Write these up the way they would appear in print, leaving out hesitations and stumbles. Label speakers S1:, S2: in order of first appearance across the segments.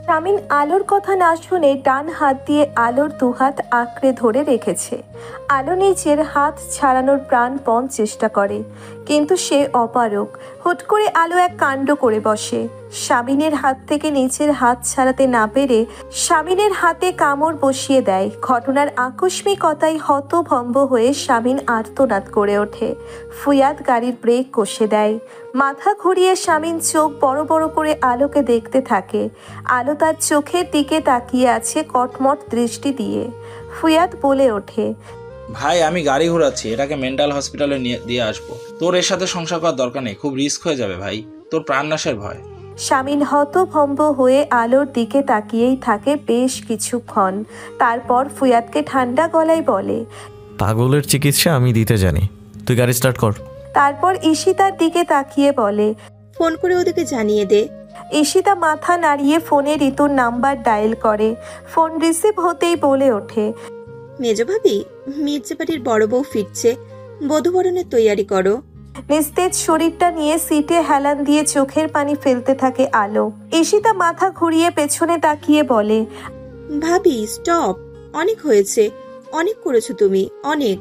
S1: শামিন আলোর কথা না শুনে ডান হাত দিয়ে আলোর দুহাত আঁকড়ে ধরে রেখেছে। আলো নিজের হাত ছাড়ানোর প্রাণপণ চেষ্টা করে, কিন্তু সে অপারগ। হুট করে আলো এক কাণ্ড করে বসে। শামিনের হাত থেকে নিজের হাত ছাড়াতে না পেরে শামিনের হাতে কামড় বসিয়ে দেয়। ঘটনার আকস্মিকতায় হতভম্ব হয়ে শামিন আর্তনাদ করে ওঠে। ফুয়াদ গাড়ির ব্রেক কষে দেয়। মাথা ঘুরিয়ে শামিন চোখ বড় বড় করে আলোকে দেখতে থাকে। আলো তার চোখের দিকে তাকিয়ে আছে কটমট দৃষ্টি দিয়ে। ফুয়াদ বলে ওঠে,
S2: ভাই আমি গাড়ি ঘোরাচ্ছি, এটাকে মেন্টাল হসপিটালে নিয়ে দিয়ে আসবো। তোর এর সাথে সংসার করার দরকার নেই, খুব রিস্ক হয়ে যাবে ভাই, তোর প্রাণনাশের ভয়।
S1: শামিন হতভম্ব হয়ে আলোর দিকে তাকিয়েই থাকে বেশ কিছুক্ষণ। তারপর ফুয়াদকে ঠান্ডা গলায় বলে,
S3: পাগলের চিকিৎসা আমি দিতে জানি, তুই গাড়ি স্টার্ট কর।
S1: তারপর ঈশিতার দিকে তাকিয়ে বলে,
S4: ফোন করে ওদেরকে জানিয়ে দে।
S1: ঈশিতা মাথা নাড়িয়ে ফোনে ঋতুর নাম্বার ডায়াল করে। ফোন রিসিভ হতেই বলে ওঠে,
S4: মেজো ভাবি, মির্জা বাড়ির বড় বউ ফিরছে, বধূবরণের তৈয়ারি করো।
S1: নিস্তেজ শরীরটা নিয়ে সিটে হেলান দিয়ে চোখের পানি ফেলতে থাকে আলো। ঈশিতা মাথা ঘুরিয়ে পেছনে তাকিয়ে বলে,
S4: ভাবি স্টপ, অনেক হয়েছে, অনেক করেছো তুমি, অনেক।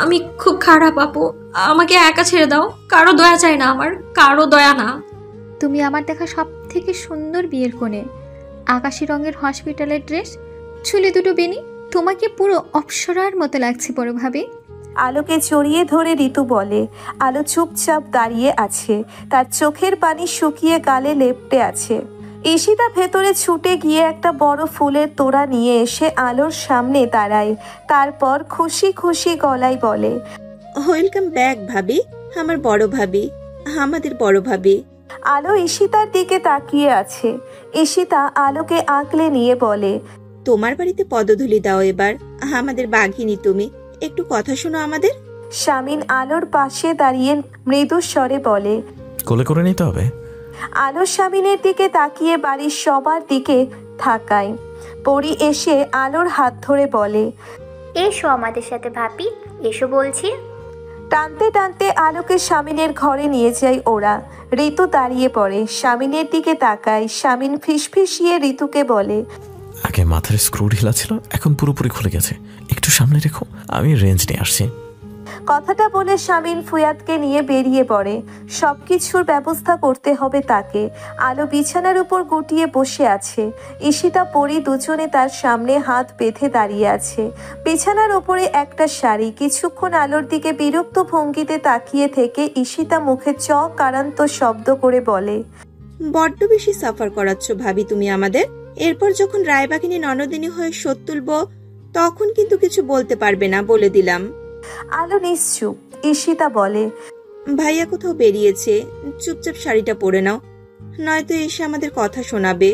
S5: আমি খুব খারাপ আপু, আমাকে একা ছেড়ে দাও। কারো দয়া চাই না, আমার কারো দয়া না।
S6: তুমি আমার দেখা সব থেকে সুন্দর বিয়ের কোণে, আকাশি রঙের হসপিটালের ড্রেস, চুলে দুটো বেনি, তোমাকে পুরো অপ্সরার মতো লাগছে বড় ভাবি।
S1: আলোকে জড়িয়ে ধরে ঋতু বলে। আলো চুপচাপ দাঁড়িয়ে আছে, তার চোখের পানি শুকিয়ে গালে লেপ্টে আছে। ঈশিতা ভেতরে ছুটে গিয়ে একটা বড় ফুলের তোড়া নিয়ে এসে আলোর সামনে দাঁড়ায়। তারপর খুশি খুশি গলায় বলে,
S4: ওয়েলকাম ব্যাক ভাবি, আমার বড় ভাবি, আমাদের বড় ভাবি।
S1: আলো ঈশিতার দিকে তাকিয়ে আছে। ঈশিতা আলোকে আঁকলে নিয়ে বলে,
S4: তোমার বাড়িতে পদধূলি দাও এবার, আমাদের বাঘিনী তুমি, একটু কথা শোনো আমাদের।
S1: শামিন আলোর পাশে দাঁড়িয়ে মৃদু স্বরে বলে,
S3: কোলে করে নিতে হবে।
S1: আলো শামিনের দিকে তাকিয়ে বাড়ির সবার দিকে থাকায়। পরি এসে আলোর হাত ধরে বলে,
S7: এসো আমাদের সাথে ভাবি, এসো বলছি।
S1: টানতে টানতে আলোকে শামিনের ঘরে নিয়ে যায় ওরা। ঋতু দাঁড়িয়ে পড়ে, শামিনের দিকে তাকায়। শামিন ফিসফিসিয়ে ঋতুকে বলে,
S3: আগে মাথার স্ক্রু ঢিলা ছিল, এখন পুরোপুরি খুলে গেছে, একটু সামনে রেখো, আমি রেঞ্জ নিয়ে আসছি।
S1: কথাটা বলে শামিন ফুয়াদকে নিয়ে বেরিয়ে পড়ে। সবকিছুর ব্যবস্থা করতে হবে তাকে। আলো বিছানার উপর গুটিয়ে বসে আছে। ঈশিতা পরি দুজনে তার সামনে হাত বেঁধে দাঁড়িয়ে আছে। বিছানার ওপরে একটা শাড়ি। কিছুক্ষণ আলোর দিকে বিরক্ত ভঙ্গিতে তাকিয়ে থেকে ঈশিতা মুখে কারান্ত শব্দ করে বলে,
S4: বড্ড বেশি সাফার করাচ্ছ ভাবি তুমি আমাদের। এরপর যখন রায়বাগিনী ননদিনী হয়ে শোধ তুলবো, তখন কিন্তু কিছু বলতে পারবে না, বলে দিলাম।
S1: আলো নিশ্চুপ। ঈশিতা বলে,
S4: ভাইয়া কোথাও বেরিয়েছে, চুপচাপ শাড়িটা পরে নাও, নয়তো এসে আমাদের কথা শোনাবে।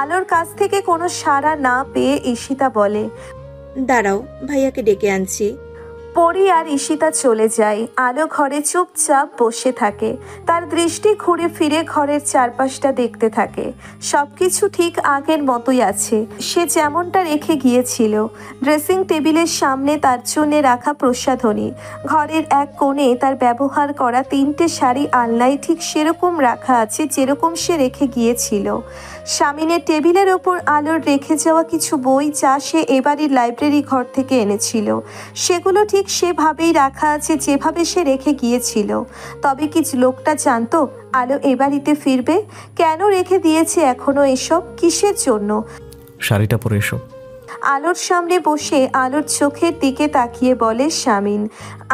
S1: আলোর কাছ থেকে কোনো সাড়া না পেয়ে ঈশিতা বলে,
S4: দাঁড়াও, ভাইয়াকে ডেকে আনছি।
S1: পরি আর ঈশিতা চলে যায়। আলো ঘরে চুপচাপ বসে থাকে। তার দৃষ্টি ঘুরে ফিরে ঘরের চারপাশটা দেখতে থাকে। সবকিছু ঠিক আগের মতোই আছে, সে যেমনটা রেখে গিয়েছিল। ড্রেসিং টেবিলের সামনে তার জন্য রাখা প্রসাধনী, ঘরের এক কোণে তার ব্যবহার করা 3টে শাড়ি আলনায় ঠিক সেরকম রাখা আছে যেরকম সে রেখে গিয়েছিল। শামিনের টেবিলের ওপর আলোর রেখে যাওয়া কিছু বই, যা সে এবারই লাইব্রেরি ঘর থেকে এনেছিল, সেগুলো ঠিক সেভাবেই রাখা আছে যেভাবে সে রেখে গিয়েছিল। তবে কি লোকটা জানতো আলো এ বাড়িতে ফিরবে? কেন রেখে দিয়েছে এখনো এসব? কিসের জন্য?
S3: শাড়িটা পরে এসো।
S1: আলোর সামনে বসে আলোর চোখের দিকে তাকিয়ে বলে শামিন।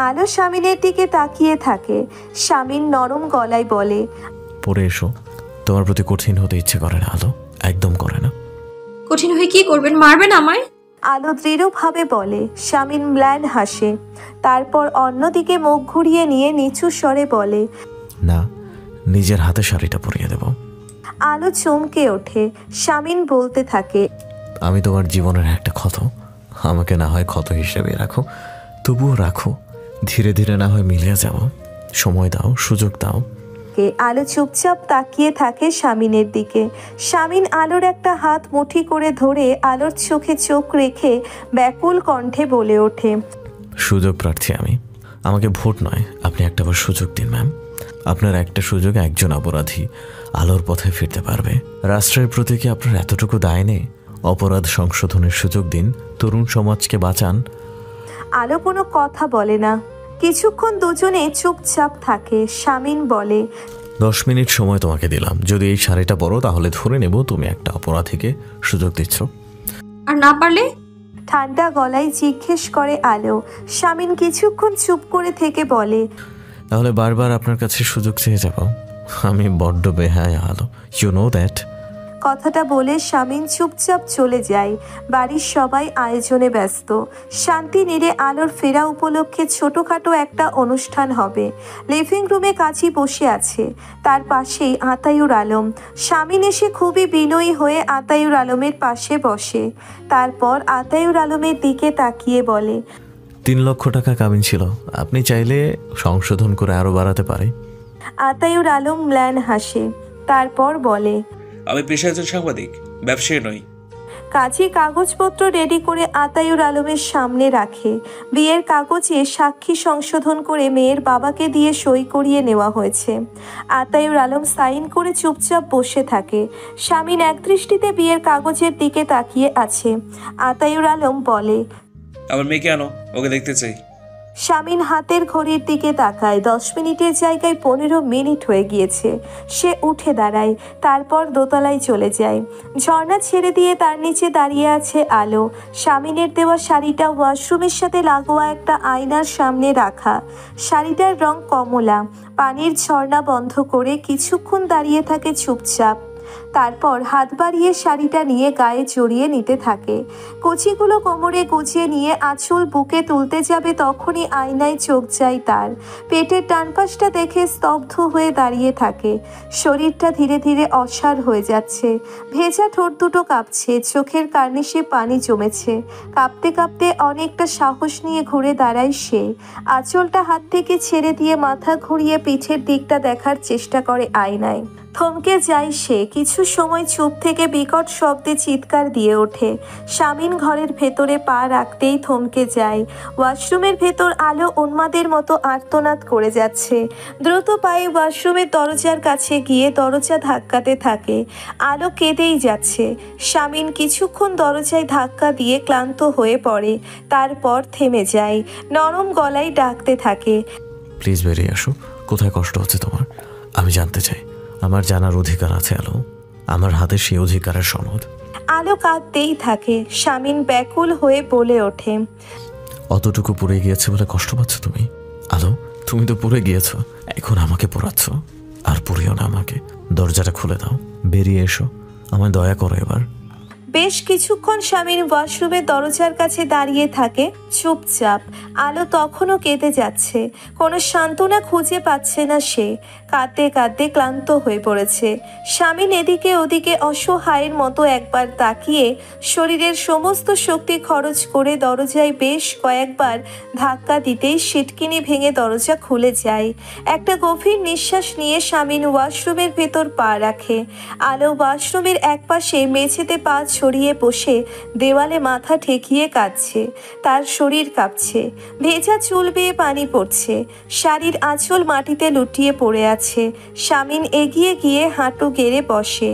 S1: আলো শামিনের দিকে তাকিয়ে থাকে। শামিন নরম গলায় বলে,
S3: পরে এসো। তোমার প্রতি কঠিন হতে ইচ্ছে করে না আলো, একদম করে না।
S5: কঠিন হয়ে কি করবেন? মারবেন আমায়?
S1: আলো দৃঢ়ভাবে বলে। শামিন ম্লান হাসে। তারপর অন্যদিকে মুখ ঘুরিয়ে নিয়ে নিচু স্বরে বলে,
S3: না, নিজের হাতে শাড়িটা পরিয়ে দেব।
S1: আলো চমকে ওঠে। শামিন বলতে থাকে,
S3: আমি তোমার জীবনের একটা ক্ষত, আমাকে না হয় ক্ষত হিসেবে রাখো, তবুও রাখো, ধীরে ধীরে না হয় মিলিয়ে যাব। সময় দাও, সুযোগ দাও।
S1: আলো চুপচাপ তাকিয়ে থাকে শামিনের দিকে। শামিন আলোর একটা হাত মুঠি করে ধরে আলোর চোখে চোখ রেখে ব্যাকুল কণ্ঠে বলে ওঠে,
S3: সুযোগ প্রার্থী আমি, আমাকে ভোট নয়, আপনি একটাবার সুযোগ দিন ম্যাম। আপনার একটা সুযোগ একজন অপরাধী আলোর পথে ফিরতে পারবে। রাষ্ট্রের প্রতি কি আপনার এতটুকু দায় নেই? অপরাধ সংশোধনের সুযোগ দিন, তরুণ সমাজকে বাঁচান।
S1: আলো কোনো কথা বলে না। কিছুক্ষণ দুজনে চুপচাপ থাকে। শামিন বলে,
S3: 10 মিনিট সময় তোমাকে দিলাম। যদি এই শাড়িটা পরো তাহলে ধরে নেব তুমি একটা অপরাধীকে সুযোগ দিচ্ছ।
S5: আর না পারলে?
S1: ঠান্ডা গলায় জিজ্ঞেস করে আলো। শামিন কিছুক্ষণ চুপ করে থেকে বলে,
S3: তাহলে বারবার আপনার কাছে সুযোগ চেয়ে যাব। আমি বড্ড বেহায়া আলো, ইউ নো দ্যাট।
S1: কথাটা বলে শামিন চুপচাপ চলে যায়। বাড়ির সবাই আয়োজনে ব্যস্ত। শান্তি নীড়ে আলোর ফেরা উপলক্ষে ছোটখাটো একটা অনুষ্ঠান হবে। লিভিং রুমে কাজী বসে আছে, তার পাশেই আতায়ুর আলম। শামিন এসে খুবই বিনয়ী হয়ে আতায়ুর আলমের পাশে বসে। তারপর আতায়ুর আলমের দিকে তাকিয়ে বলে,
S3: 3 লক্ষ টাকা কাবিন ছিল, আপনি চাইলে সংশোধন করে আরো বাড়াতে পারে।
S1: আতায়ুর আলম ম্লান হাসে। তারপর বলে,
S8: আমি পেশায় একজন সাংবাদিক, ব্যবসায়ী নই।
S1: কাজী কাগজপত্র রেডি করে আতায়ুর আলমের সামনে রাখে। বিয়ের কাগজে সাক্ষী সংশোধন করে মেয়ের বাবাকে দিয়ে সই করিয়ে নেওয়া হয়েছে। আতায়ুর আলম সাইন করে চুপচাপ বসে থাকে। শামিন একদৃষ্টিতে বিয়ের কাগজের দিকে তাকিয়ে আছে। আতায়ুর আলম বলে,
S8: আমার মেয়েকে আনো, ওকে দেখতে চাই।
S1: শামিন হাতের ঘড়ির দিকে তাকায়। 10 মিনিটের জায়গায় 15 মিনিট হয়ে গিয়েছে। সে উঠে দাঁড়ায়, তারপর দোতলায় চলে যায়। ঝর্ণা ছেড়ে দিয়ে তার নিচে দাঁড়িয়ে আছে আলো। শামিনের দেওয়া শাড়িটা ওয়াশরুমের সাথে লাগোয়া একটা আয়নার সামনে রাখা। শাড়িটার রং কমলা। পানির ঝর্ণা বন্ধ করে কিছুক্ষণ দাঁড়িয়ে থাকে চুপচাপ। তারপর হাত বাড়িয়ে শাড়িটা নিয়ে গায়ে জড়িয়ে নিতে থাকে। কুচিগুলো কোমরে গুছিয়ে নিয়ে আঁচল বুকে তুলতে যাবে, তখনই আয়নায় চোখ যায় তার। পেটের ডান পাশটা দেখে স্তব্ধ হয়ে দাঁড়িয়ে থাকে। শরীরটা ধীরে ধীরে অসাড় হয়ে যাচ্ছে। ভেজা ঠোঁট দুটো কাঁপছে, চোখের কার্নিশে পানি জমেছে। কাঁপতে কাঁপতে অনেকটা সাহস নিয়ে ঘুরে দাঁড়ায় সে। আঁচলটা হাত থেকে ছেড়ে দিয়ে মাথা ঘুরিয়ে পিঠের দিকটা দেখার চেষ্টা করে আয়নায়। থমকে যায় সে। কিছু সময় চুপ থেকে বিকট শব্দে চিৎকার দিয়ে ওঠে। শামিন ঘরের ভেতরে পা রাখতেই থমকে যায়। ওয়াশরুমের ভেতর আলো উন্মাদের মতো আর্তনাদ করে যাচ্ছে। দ্রুত পায়ে ওয়াশরুমের দরজার কাছে গিয়ে দরজা ধাক্কাতে থাকে। আলো কেঁদেই যাচ্ছে। শামিন কিছুক্ষণ দরজায় ধাক্কা দিয়ে ক্লান্ত হয়ে পড়ে। তারপর থেমে যায়। নরম গলায় ডাকতে থাকে,
S3: প্লিজ বেরিয়ে আসো। কোথায় কষ্ট হচ্ছে তোমার? আমি জানতে চাই। আমার জানার অধিকার আছে আলো, আমার হাতে সেই অধিকারের সনদ।
S1: আলো কাঁদতেই থাকে। শামিন ব্যাকুল হয়ে বলে ওঠে,
S3: অতটুকু পড়ে গিয়েছে বলে কষ্ট পাচ্ছ তুমি? আলো, তুমি তো পড়ে গিয়েছো, এখন আমাকে পড়াচ্ছ। আর পড়িও না আমাকে। দরজাটা খুলে দাও, বেরিয়ে এসো। আমায় দয়া করো এবার।
S1: বেশ কিছুক্ষণ শামিন ওয়াশরুমের দরজার কাছে দাঁড়িয়ে থাকে চুপচাপ। আলো তখনও কেঁদে যাচ্ছে। কোনো সান্ত্বনা খুঁজে পাচ্ছে না সে। কাঁদতে কাঁদতে ক্লান্ত হয়ে পড়েছে। শামিন এদিকে ওদিকে অসহায়ের মতো একবার তাকিয়ে শরীরের সমস্ত শক্তি খরচ করে দরজায় বেশ কয়েকবার ধাক্কা দিতেই সিটকিনি ভেঙে দরজা খুলে যায়। একটা গভীর নিঃশ্বাস নিয়ে শামিন ওয়াশরুমের ভেতর পা রাখে। আলো ওয়াশরুমের একপাশে মেঝেতে পা ছড়িয়ে বসে দেওয়ালে মাথা ঠেকিয়ে কাঁদছে। তার শরীর কাঁপছে। ভেজা চুল বেয়ে পানি পড়ছে। শাড়ির আঁচল মাটিতে লুটিয়ে পড়ে আছে। শামিন এগিয়ে গিয়ে হাঁটু গেড়ে বসে।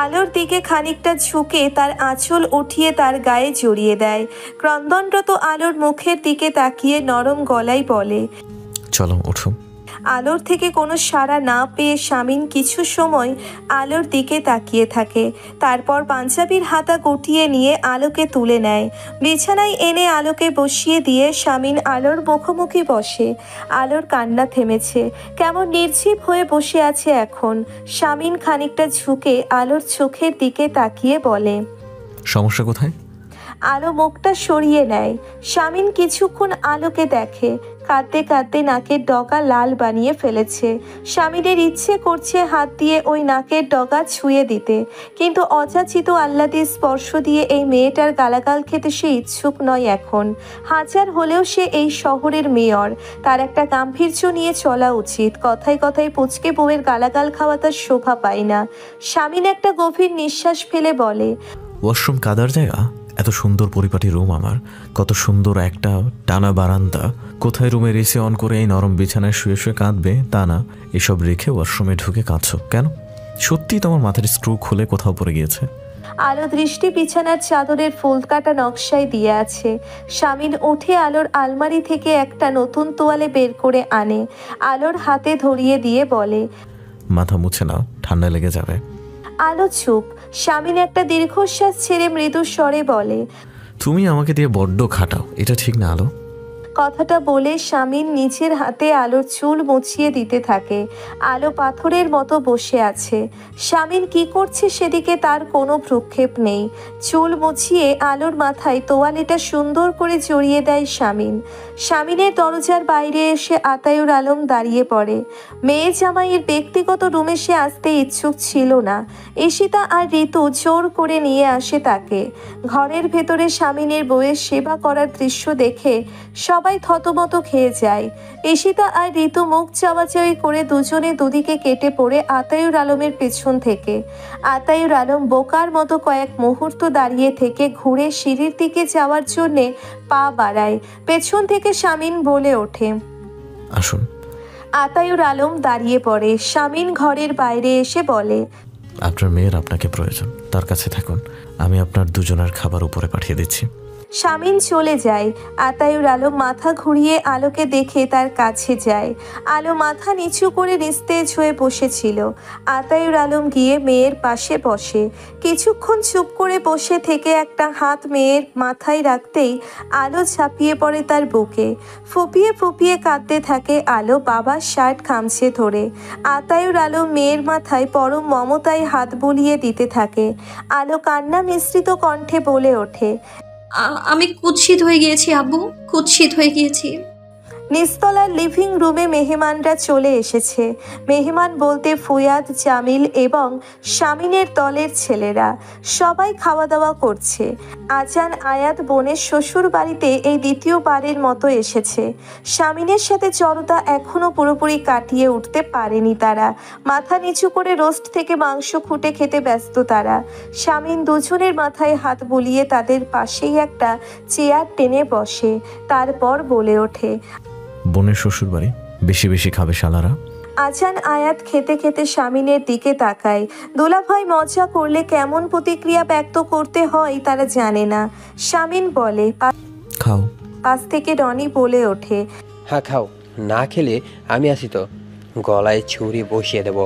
S1: আলোর দিকে খানিকটা ঝুঁকে তার আঁচল উঠিয়ে তার গায়ে জড়িয়ে দেয়। ক্রন্দনরত আলোর মুখের দিকে তাকিয়ে নরম গলায় বলে,
S3: চলো ওঠো।
S1: আলোর থেকে কোনো সাড়া না পেয়ে শামিন কিছু সময় আলোর দিকে তাকিয়ে থাকে। তারপর পাঞ্জাবির হাতা গুটিয়ে নিয়ে আলোকে তুলে নেয়। বিছানায় এনে আলোকে বসিয়ে দিয়ে শামিন আলোর মুখোমুখি বসে। আলোর কান্না থেমেছে। কেমন নির্জীব হয়ে বসে আছে এখন। শামিন খানিকটা ঝুঁকে আলোর চোখের দিকে তাকিয়ে বলে,
S3: সমস্যা কোথায়?
S1: আলো মুখটা সরিয়ে নেয়। শামিন কিছুক্ষণ আলোকে দেখে। কাঁদতে কাঁদতে নাকের ডগা লাল বানিয়ে ফেলেছে। শামিনের ইচ্ছে করছে হাত দিয়ে ওই নাকের ডগা ছুঁয়ে দিতে, কিন্তু অযাচিত আহ্লাদের স্পর্শ দিয়ে এই মেয়েটার গালাগাল খেতে সে ইচ্ছুক নয় এখন। হাজার হলেও সে এই শহরের মেয়র। তার একটা গাম্ভীর্য নিয়ে চলা উচিত। কথায় কথায় পুচকে বউয়ের গালাগাল খাওয়া তার শোভা পায় না। শামিন একটা গভীর নিঃশ্বাস ফেলে বলে,
S3: ওয়াশরুম কাদার জায়গা? এত সুন্দর পরিপাটি রুম আমার, কত সুন্দর একটা টানা বারান্দা। কোথায় রুমের এসি অন করে এই নরম বিছানায় শুয়ে শুয়ে কাঁদবে তা না, এসব রেখে ওয়াশরুমে ঢুকে কাঁদছো কেন? সত্যি তোমার মাথার স্ক্রু খুলে কোথাও পড়ে গিয়েছে।
S1: আলো দৃষ্টি বিছানার চাদরের ফুল কাটা নকশায় দিয়ে আছে। শামিন উঠে আলোর আলমারি থেকে একটা নতুন তোয়ালে বের করে আনে, আলোর হাতে ধরিয়ে দিয়ে বলে,
S3: মাথা মুছে নাও, ঠান্ডা লেগে যাবে।
S1: আলো চুপ। শামিন একটা দীর্ঘশ্বাস ছেড়ে মৃদু স্বরে বলে,
S3: তুমি আমাকে দিয়ে বড্ড খাটাও, এটা ঠিক না আলো।
S1: কথাটা বলে শামিন নিজের হাতে আলোর চুল মুছিয়ে দিতে থাকে। আলো পাথরের মতো বসে আছে। শামিন কি করছে সেদিকে তার কোনো ভ্রুক্ষেপ নেই। চুল মুছিয়ে আলোর মাথায় তোয়ালেটা সুন্দর করে জড়িয়ে দেয় শামিন। শামিনের দরজার বাইরে এসে আতায়ুর আলম দাঁড়িয়ে পড়ে। মেয়ে জামাইয়ের ব্যক্তিগত রুমে সে আসতে ইচ্ছুক ছিল না। ঈশিতা আর ঋতু জোর করে নিয়ে আসে তাকে। ঘরের ভেতরে শামিনের বউয়ের সেবা করার দৃশ্য দেখে সবাই থতমত খেয়ে যায়। ঈশিতা আর ঋতু মুখ চাওয়াচাওয়ি করে দুজনে দুদিকে কেটে পড়ে আতায়ুর আলমের পেছন থেকে। আতায়ুর আলম বোকার মতো কয়েক মুহূর্ত দাঁড়িয়ে থেকে ঘুরে সিঁড়ির দিকে যাওয়ার জন্যে পা বাড়ায়। পেছন থেকে শামিন বলে ওঠে,
S3: আসুন।
S1: আতায়ুর আলম দাঁড়িয়ে পড়ে। শামিন ঘরের বাইরে এসে বলে,
S3: আপনার মেয়ের আপনাকে প্রয়োজন, তার কাছে থাকুন, আমি আপনার দুজনের খাবার উপরে পাঠিয়ে দিচ্ছি।
S1: শামিন চলে যায়। আতায়ুর আলম মাথা ঘুরিয়ে আলোকে দেখে তার কাছে যায়। আলো মাথা নিচু করে নিস্তেজ হয়ে বসেছিল। আতায়ুর আলম গিয়ে মেয়ের পাশে বসে। কিছুক্ষণ চুপ করে বসে থেকে একটা হাত মেয়ের মাথায় রাখতেই আলো ঝাঁপিয়ে পড়ে তার বুকে। ফুপিয়ে ফুপিয়ে কাঁদতে থাকে আলো বাবার শার্ট খামছে ধরে। আতায়ুর আলম মেয়ের মাথায় পরম মমতায় হাত বুলিয়ে দিতে থাকে। আলো কান্না মিশ্রিত কণ্ঠে বলে ওঠে,
S5: আমি কুৎসিত হয়ে গিয়েছি আব্বু, কুৎসিত হয়ে গিয়েছি।
S1: নিস্তলার লিভিং রুমে মেহমানরা চলে এসেছে। মেহমান বলতে ফুয়াদ, জামিল এবং শামিনের দলের ছেলেরা। সবাই খাওয়া দাওয়া করছে। আজান আয়াত বোনের শ্বশুর বাড়িতে এই দ্বিতীয়বারের মতো এসেছে। শামিনের সাথে জড়তা এখনও পুরোপুরি কাটিয়ে উঠতে পারেনি তারা। মাথা নিচু করে রোস্ট থেকে মাংস খুঁটে খেতে ব্যস্ত তারা। শামিন দুজনের মাথায় হাত বুলিয়ে তাদের পাশেই একটা চেয়ার টেনে বসে। তারপর বলে ওঠে,
S3: বোনের শ্বশুর বাড়ি, বেশি বেশি খাবে শালারা।
S1: আজান আয়াত খেতে খেতে শামিনের দিকে তাকায়। দুলাভাই মজা করলে কেমন প্রতিক্রিয়া ব্যক্ত করতে হয় তারা জানে না। শামিন বলে,
S3: খাও।
S1: পাশ থেকে রনি বলে ওঠে,
S9: হ্যাঁ খাও, না খেলে আমি আসি তো গলায় ছুরি বসিয়ে দেব।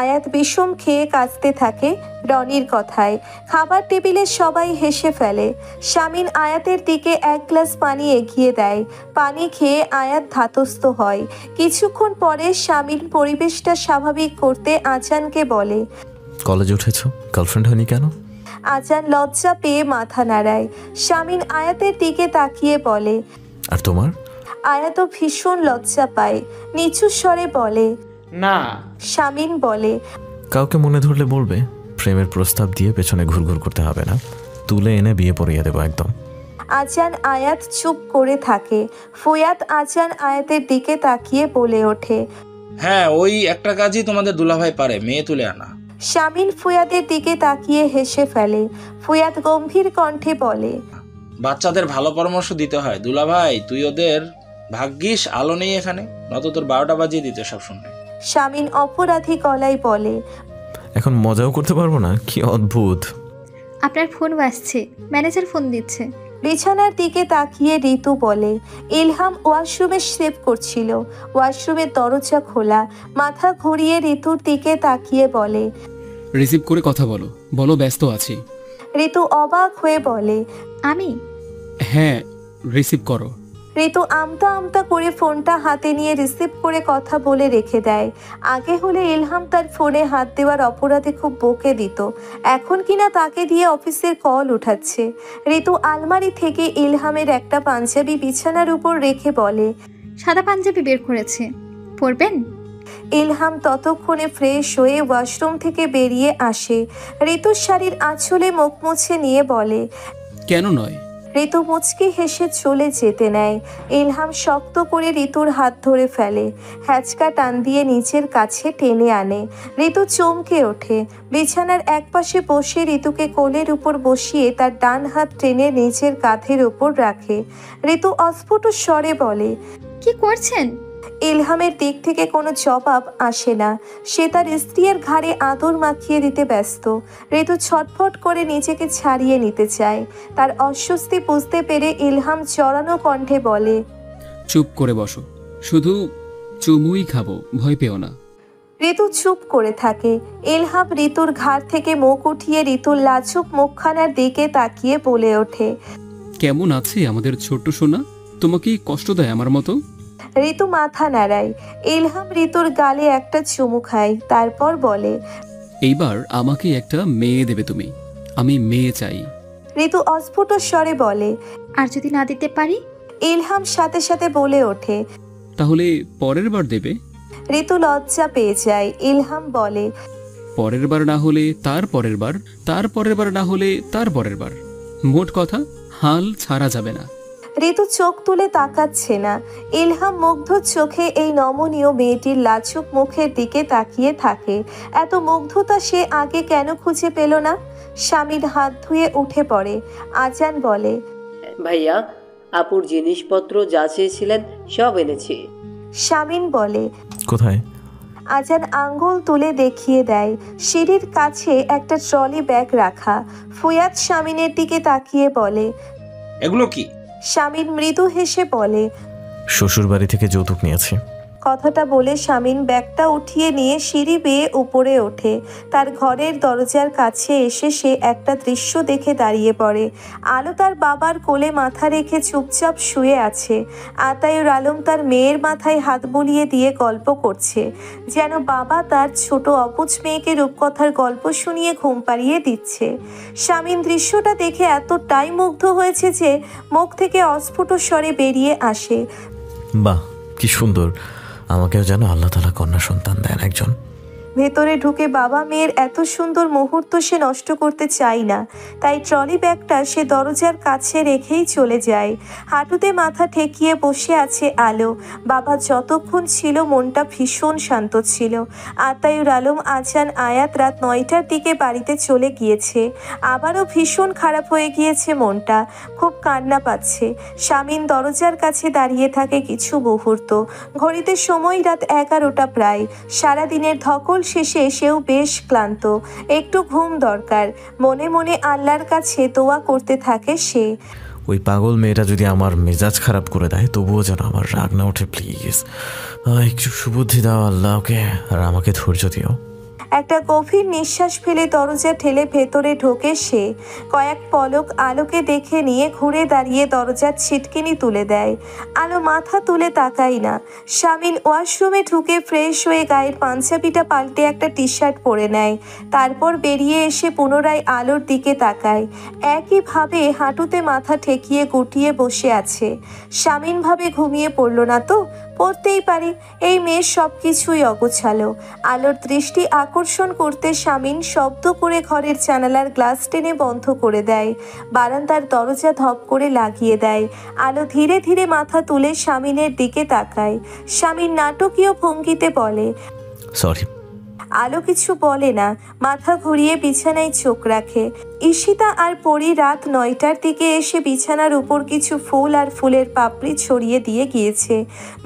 S1: আয়াত বিষম খেয়ে কাঁদতে থাকে রনির কথায়। খাবার টেবিলে সবাই হেসে ফেলে। শামিন আয়াতের দিকে এক গ্লাস পানি এগিয়ে দেয়। পানি খেয়ে আয়াত ধাতস্থ হয়। কিছুক্ষণ পরে শামিন পরিবেশটা স্বাভাবিক করতে আজানকে বলে,
S3: কলেজে উঠেছো, গার্লফ্রেন্ড হয়নি কেন?
S1: আজান লজ্জা পেয়ে মাথা নাড়ায়। শামিন আয়াতের দিকে তাকিয়ে বলে,
S3: আর তোমার?
S1: আয়াতও ভীষণ লজ্জা পায়। নিচু স্বরে বলে,
S10: না।
S1: শামিন বলে,
S3: কাউকে মনে ধরলে বলবে। প্রেমের প্রস্তাব দিয়ে পেছনে ঘুরঘুর করতে হবে না, তুলে এনে বিয়ে পড়িয়ে দেবো একদম।
S1: আজান আয়াত চুপ করে থাকে। ফুয়াদ আজান আয়াতের দিকে তাকিয়ে বলে ওঠে,
S2: হ্যাঁ, ওই একটা কাজই তোমাদের দুলাভাই পারে, মেয়ে তুলে আনা।
S1: শামিন ফুয়াদের দিকে তাকিয়ে হেসে ফেলে। ফুয়াদ গম্ভীর কণ্ঠে বলে,
S2: বাচ্চাদের ভালো পরামর্শ দিতে হয় দুলাভাই, তুই ওদের ভাগ্যিস আলো নেই এখানে, নত তোর 12টা বাজিয়ে দিতে সব শুনে।
S1: শামিন অপরাধী গলায় বলে,
S3: এখন মজাও করতে পারবো না, কি অদ্ভুত।
S6: আপনার ফোন বাজছে, ম্যানেজার ফোন দিচ্ছে।
S1: বিছানার দিকে তাকিয়ে ঋতু বলে, ইলহাম ওয়াশরুমে স্লিপ করছিল। ওয়াশরুমের দরজা খোলা। মাথা ঘুরিয়ে ঋতুর দিকে তাকিয়ে বলে,
S10: রিসিভ করে কথা বলো, বলো ব্যস্ত আছি।
S1: ঋতু অবাক হয়ে বলে,
S6: আমি?
S10: হ্যাঁ, রিসিভ করো।
S1: ঋতু আমতা আমতা করে ফোনটা হাতে নিয়ে রিসিভ করে কথা বলে রেখে দেয়। আগে হলে ইলহাম তার ফোনে হাত দেওয়ার অপরাধে খুব বকে দিত, এখন কিনা তাকে দিয়ে অফিসের কল উঠাচ্ছে। ঋতু আলমারি থেকে ইলহামের একটা পাঞ্জাবি বিছানার উপর রেখে বলে,
S6: সাদা পাঞ্জাবি বের করেছে, পরবেন?
S1: ইলহাম ততক্ষণে ফ্রেশ হয়ে ওয়াশরুম থেকে বেরিয়ে আসে। ঋতুর শাড়ির আঁচলে মুখ মুছে নিয়ে বলে,
S10: কেন নয়?
S1: ঋতু মুচকি হেসে চলে যেতে নেয়। ইলহাম শক্ত করে ঋতুর হাত ধরে ফেলে, হ্যাচকা টান দিয়ে নিচের কাছে টেনে আনে। ঋতু চমকে ওঠে। বিছানার একপাশে বসে ঋতুকে কোলের উপর বসিয়ে তার ডান হাত টেনে নিচের কাঁধের উপর রাখে। ঋতু অস্ফুট স্বরে বলে,
S6: কি করছেন?
S1: ইলহামের দিক থেকে কোনো জবাব আসে না। সে তার স্ত্রীর ঘাড়ে আদর মাখিয়ে দিতে ব্যস্ত। ঋতু ছটফট করে নিজেকে ছাড়িয়ে নিতে চায়। তার অস্বস্তি বুঝতে পেরে ইলহাম চড়ানো কণ্ঠে বলে,
S10: চুপ করে বসো, শুধু চুমুই খাবো, ভয় পেও না।
S1: ঋতু চুপ করে থাকে। ইলহাম ঋতুর ঘাড় থেকে মুখ উঠিয়ে ঋতুর লাজুক মুখখানার দিকে তাকিয়ে বলে ওঠে,
S10: কেমন আছে আমাদের ছোট্ট সোনা? তোমাকে কষ্ট দেয় আমার মতো?
S1: ঋতু মাথা নাড়ায়। ইলহাম ঋতুর গালে একটা চুমু খায়, তারপর বলে,
S10: এইবার আমাকে একটা মেয়ে দেবে তুমি, আমি মেয়ে চাই।
S1: ঋতু অস্ফুট স্বরে বলে।
S6: আর যদি না দিতে পারি?
S1: ইলহাম সাথে সাথে বলে ওঠে,
S10: তাহলে পরের বার দেবে।
S1: ঋতু লজ্জা পেয়ে যায়। ইলহাম বলে,
S10: পরের বার না হলে তার পরের বার, তার পরের বার না হলে তার পরের বার, মোট কথা হাল ছাড়া যাবে না।
S1: ঋতু চোখ তুলে তাকাচ্ছে না। ইলহাম মুগ্ধ চোখে এই নমনীয় মেয়েটির লাজুক মুখের দিকে তাকিয়ে থাকে। এত মুগ্ধতা সে আগে কেন খুঁজে পেল না? স্বামীর হাত ধুয়ে উঠে পড়ে। আজান বলে,
S11: ভাইয়া, আপুর জিনিসপত্র যা চেয়েছিলেন সব এনেছি।
S1: শামিন বলে,
S3: কোথায়?
S1: আজান আঙ্গুল তুলে দেখিয়ে দেয়। সিঁড়ির কাছে একটা ট্রলি ব্যাগ রাখা। ফুয়াদ শামিনের দিকে তাকিয়ে বলে,
S2: এগুলো কি?
S1: শামিন মৃদু হেসে বলে,
S3: শ্বশুর বাড়ি থেকে যৌতুক নিয়েছি।
S1: কথাটা বলে শামিন ব্যাগটা উঠিয়ে নিয়ে সিঁড়ি বেয়ে উপরে ওঠে। তার ঘরের দরজার কাছে এসে সে একটা দৃশ্য দেখে দাঁড়িয়ে পড়ে। আলো তার বাবার কোলে মাথা রেখে চুপচাপ শুয়ে আছে। আতায়ুর আলম তার মেয়ের মাথায় হাত বুলিয়ে দিয়ে গল্প করছে, যেন বাবা তার ছোট অবুঝ মেয়েকে রূপকথার গল্প শুনিয়ে ঘুম পাড়িয়ে দিচ্ছে। শামিন দৃশ্যটা দেখে এতটাই মুগ্ধ হয়েছে যে মুখ থেকে অস্ফুট স্বরে বেরিয়ে আসে,
S3: বাহ, কি সুন্দর! আমাকেও যেন আল্লাহ তাআলা কন্যা সন্তান দেন একজন।
S1: ভেতরে ঢুকে বাবা মেয়ের এত সুন্দর মুহূর্ত সে নষ্ট করতে চায় না। তাই ট্রলি ব্যাগটা সে দরজার কাছে রেখেই চলে যায়। হাঁটুতে মাথা ঠেকিয়ে বসে আছে আলো। বাবা যতক্ষণ ছিল মনটা ভীষণ শান্ত ছিল। আতায়ুর আলম, আজান, আয়াত রাত 9টার দিকে বাড়িতে চলে গিয়েছে। আবারও ভীষণ খারাপ হয়ে গিয়েছে মনটা। খুব কান্না পাচ্ছে। শামিন দরজার কাছে দাঁড়িয়ে থাকে কিছু মুহূর্ত। ঘড়িতে সময় রাত 11টা প্রায়। সারাদিনের ধকল শেষে সেও বেশ ক্লান্ত। একটু ঘুম দরকার। মনে মনে আল্লাহর কাছে দোয়া করতে থাকে সে।
S3: ওই পাগল মেয়েটা যদি আমার মেজাজ খারাপ করে দেয় তবুও যেন আমার রাগ না ওঠে, প্লিজ। একটু সুবুদ্ধি দাও আল্লাহ ওকে, আর আমাকে ধৈর্য দিও।
S1: একটা গভীর নিঃশ্বাস ফেলে দরজা ঠেলে ভেতরে ঢোকে সে। কয়েক পলক আলোকে দেখে নিয়ে ঘুরে দাঁড়িয়ে দরজার ছিটকিনি তুলে দেয়। আলো মাথা তুলে তাকায় না। শামিন ওয়াশরুমে ঢুকে ফ্রেশ হয়ে গায়ের পাঞ্জাবিটা পাল্টে একটা টি শার্ট পরে নেয়। তারপর বেরিয়ে এসে পুনরায় আলোর দিকে তাকায়। একইভাবে হাঁটুতে মাথা ঠেকিয়ে গুটিয়ে বসে আছে। শামিন ভাবে ঘুমিয়ে পড়ল না তো? পড়তেই পারি, এই মেয়ের সব কিছুই অগোছালো। আলোর দৃষ্টি আকর্ষণ করতে শামিন শব্দ করে ঘরের জানালার গ্লাস টেনে বন্ধ করে দেয়। বারান্দার দরজা ধপ করে লাগিয়ে দেয়। আলো ধীরে ধীরে মাথা তুলে শামিনের দিকে তাকায়। শামিন নাটকীয় ভঙ্গিতে বলে,
S3: সরি।
S1: আলো কিছু বলে না, মাথা ঘুরিয়ে বিছানায় চোখ রাখে। ঈশিতা আর পরি রাত 9টার দিকে এসে বিছানার উপর কিছু ফুল আর ফুলের পাপড়ি ছড়িয়ে দিয়ে গিয়েছে।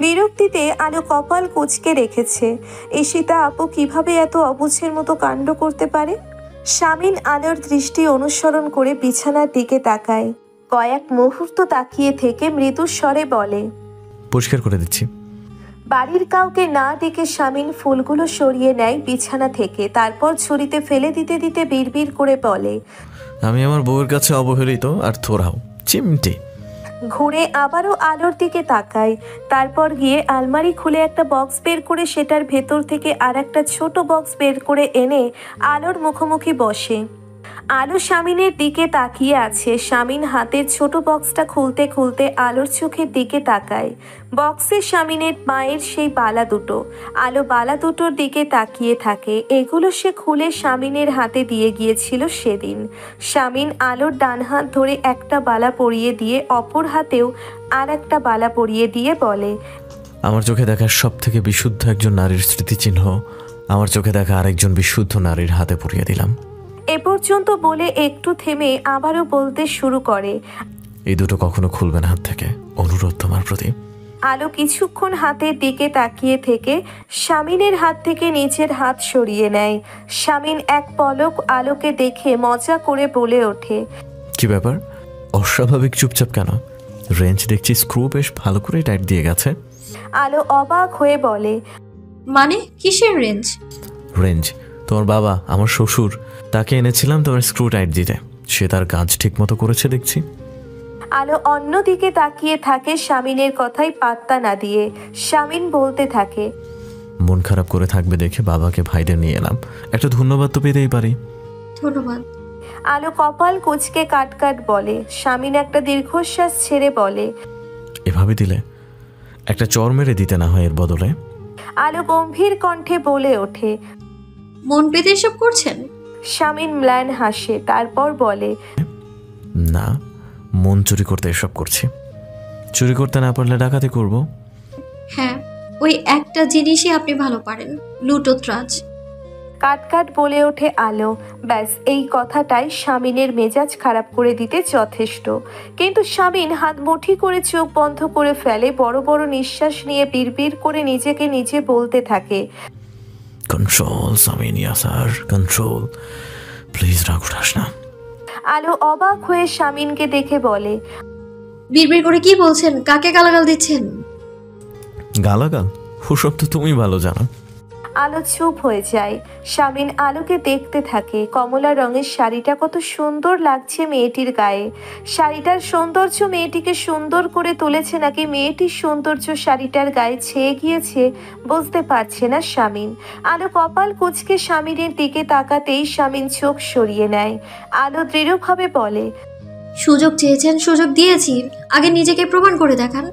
S1: বিরক্তিতে আলো কপাল কুঁচকে রেখেছে। ঈশিতা আপু কিভাবে এত অবুঝের মতো কাণ্ড করতে পারে? শামিন আলোর দৃষ্টি অনুসরণ করে বিছানার দিকে তাকায়। কয়েক মুহূর্ত তাকিয়ে থেকে মৃদু স্বরে বলে,
S3: পরিষ্কার করে দিচ্ছি।
S1: বাড়ির কাউকে না ডেকে শামিন ফুলগুলো সরিয়ে নেয় বিছানা থেকে। তারপর ছুরিতে ফেলে দিতে দিতে বিড়বিড় করে বলে,
S3: আমি আমার বউয়ের কাছে অবহেলিত, আর তোরাও চিমটে।
S1: ঘুরে আবারও আলোর দিকে তাকায়। তারপর গিয়ে আলমারি খুলে একটা বক্স বের করে সেটার ভেতর থেকে আর একটা ছোট বক্স বের করে এনে আলোর মুখোমুখি বসে। আলো শামিনের দিকে তাকিয়ে আছে। শামিন হাতের ছোট বক্সটা খুলতে খুলতে আলোর চোখের দিকে তাকায়। বক্সে শামিনের মায়ের সেই বালা দুটো। আলো বালা দুটোর দিকে তাকিয়ে থাকে। এগুলো সে খুলে শামিনের হাতে দিয়ে গিয়েছিল সেদিন। শামিন আলোর ডান হাত ধরে একটা বালা পরিয়ে দিয়ে অপর হাতেও আর একটা বালা পরিয়ে দিয়ে বলে,
S3: আমার চোখে দেখা সব থেকে বিশুদ্ধ একজন নারীর স্মৃতিচিহ্ন আমার চোখে দেখা আরেকজন বিশুদ্ধ নারীর হাতে পরিয়ে দিলাম।
S1: এ পর্যন্ত বলে একটু থেমে আবারও বলতে শুরু করে,
S3: এই দুটো কখনো খুলবে না হাত থেকে, অনুরোধ তোমার প্রতি।
S1: আলো কিছুক্ষণ হাতের দিকে তাকিয়ে থেকে শামিনের হাত থেকে নিজের হাত সরিয়ে নেয়। শামিন এক পলক আলোকে দেখে মজা করে বলে ওঠে,
S3: কি ব্যাপার, অস্বাভাবিক চুপচাপ কেন? রেঞ্জ দেখছি স্ক্রু বেশ ভালো করে টাইট দিয়ে গেছে।
S1: আলো অবাক হয়ে বলে,
S5: মানে কিসের রেঞ্জ?
S3: রেঞ্জ তোমার বাবা, আমার শ্বশুর, তাকে এনেছিলাম তোমার স্ক্রু টাইট দিতে। সে তার কাজ ঠিক মতো করেছে দেখছি।
S1: আলো অন্যদিকে তাকিয়ে থাকে শামিনের কথাই পাত্তা না দিয়ে। শামিন বলতে থাকে,
S3: মন খারাপ করে থাকবে দেখে বাবাকে ভাইদের নিয়ে এলাম, একটা ধন্যবাদ তো পেতেই পারি।
S5: ধন্যবাদ।
S1: আলো কপাল কুঁচকে কাট কাট বলে। শামিন একটা দীর্ঘশ্বাস ছেড়ে বলে,
S3: এভাবে দিলে একটা চর মেরে দিতে না হয় এর বদলে?
S1: আলো গম্ভীর কণ্ঠে বলে ওঠে,
S5: মন পেতে এসব করছেন?
S1: শামিন ম্লান হাসে, তারপর বলে,
S3: না, মন চুরি করতে এসব করছি। চুরি করতে না পারলে ডাকাতি করব।
S5: হ্যাঁ, ওই একটা জিনিসই আপনি ভালো পারেন, লুটোত্রাজ।
S1: কাট কাট বলে ওঠে আলো। ব্যাস এই কথাটাই শামিনের মেজাজ খারাপ করে দিতে যথেষ্ট। কিন্তু শামিন হাত মুঠি করে চোখ বন্ধ করে ফেলে, বড় বড় নিঃশ্বাস নিয়ে বিড়বিড় করে নিজেকে নিজে বলতে থাকে,
S3: কন্ট্রোল সামিন, ইয়াসার কন্ট্রোল, প্লিজ রাগ উঠাস না।
S1: আলো অবাক হয়ে শামিনকে দেখে বলে,
S5: বিড়বিড় করে কি বলছেন? কাকে গালাগাল দিচ্ছেন?
S3: গালাগাল? ওসব তো তুমি ভালো জানো।
S1: আলো চুপ হয়ে যায়। শামিন আলোকে দেখতে থাকে। কমলা রঙের শাড়িটা কত সুন্দর লাগছে মেয়েটির গায়ে। শাড়িটার সৌন্দর্য মেয়েটিকে সুন্দর করে তুলেছে নাকি মেয়েটির সৌন্দর্য শাড়িটার গায়ে ছেয়ে গিয়েছে বুঝতে পারছে না শামিন। আলো কপাল কুঁচকে শামিনের দিকে তাকাতেই শামিন চোখ সরিয়ে নেয়। আলো দৃঢ়ভাবে বলে,
S5: সুযোগ চেয়েছেন, সুযোগ দিয়েছি, আগে নিজেকে প্রমাণ করে দেখান।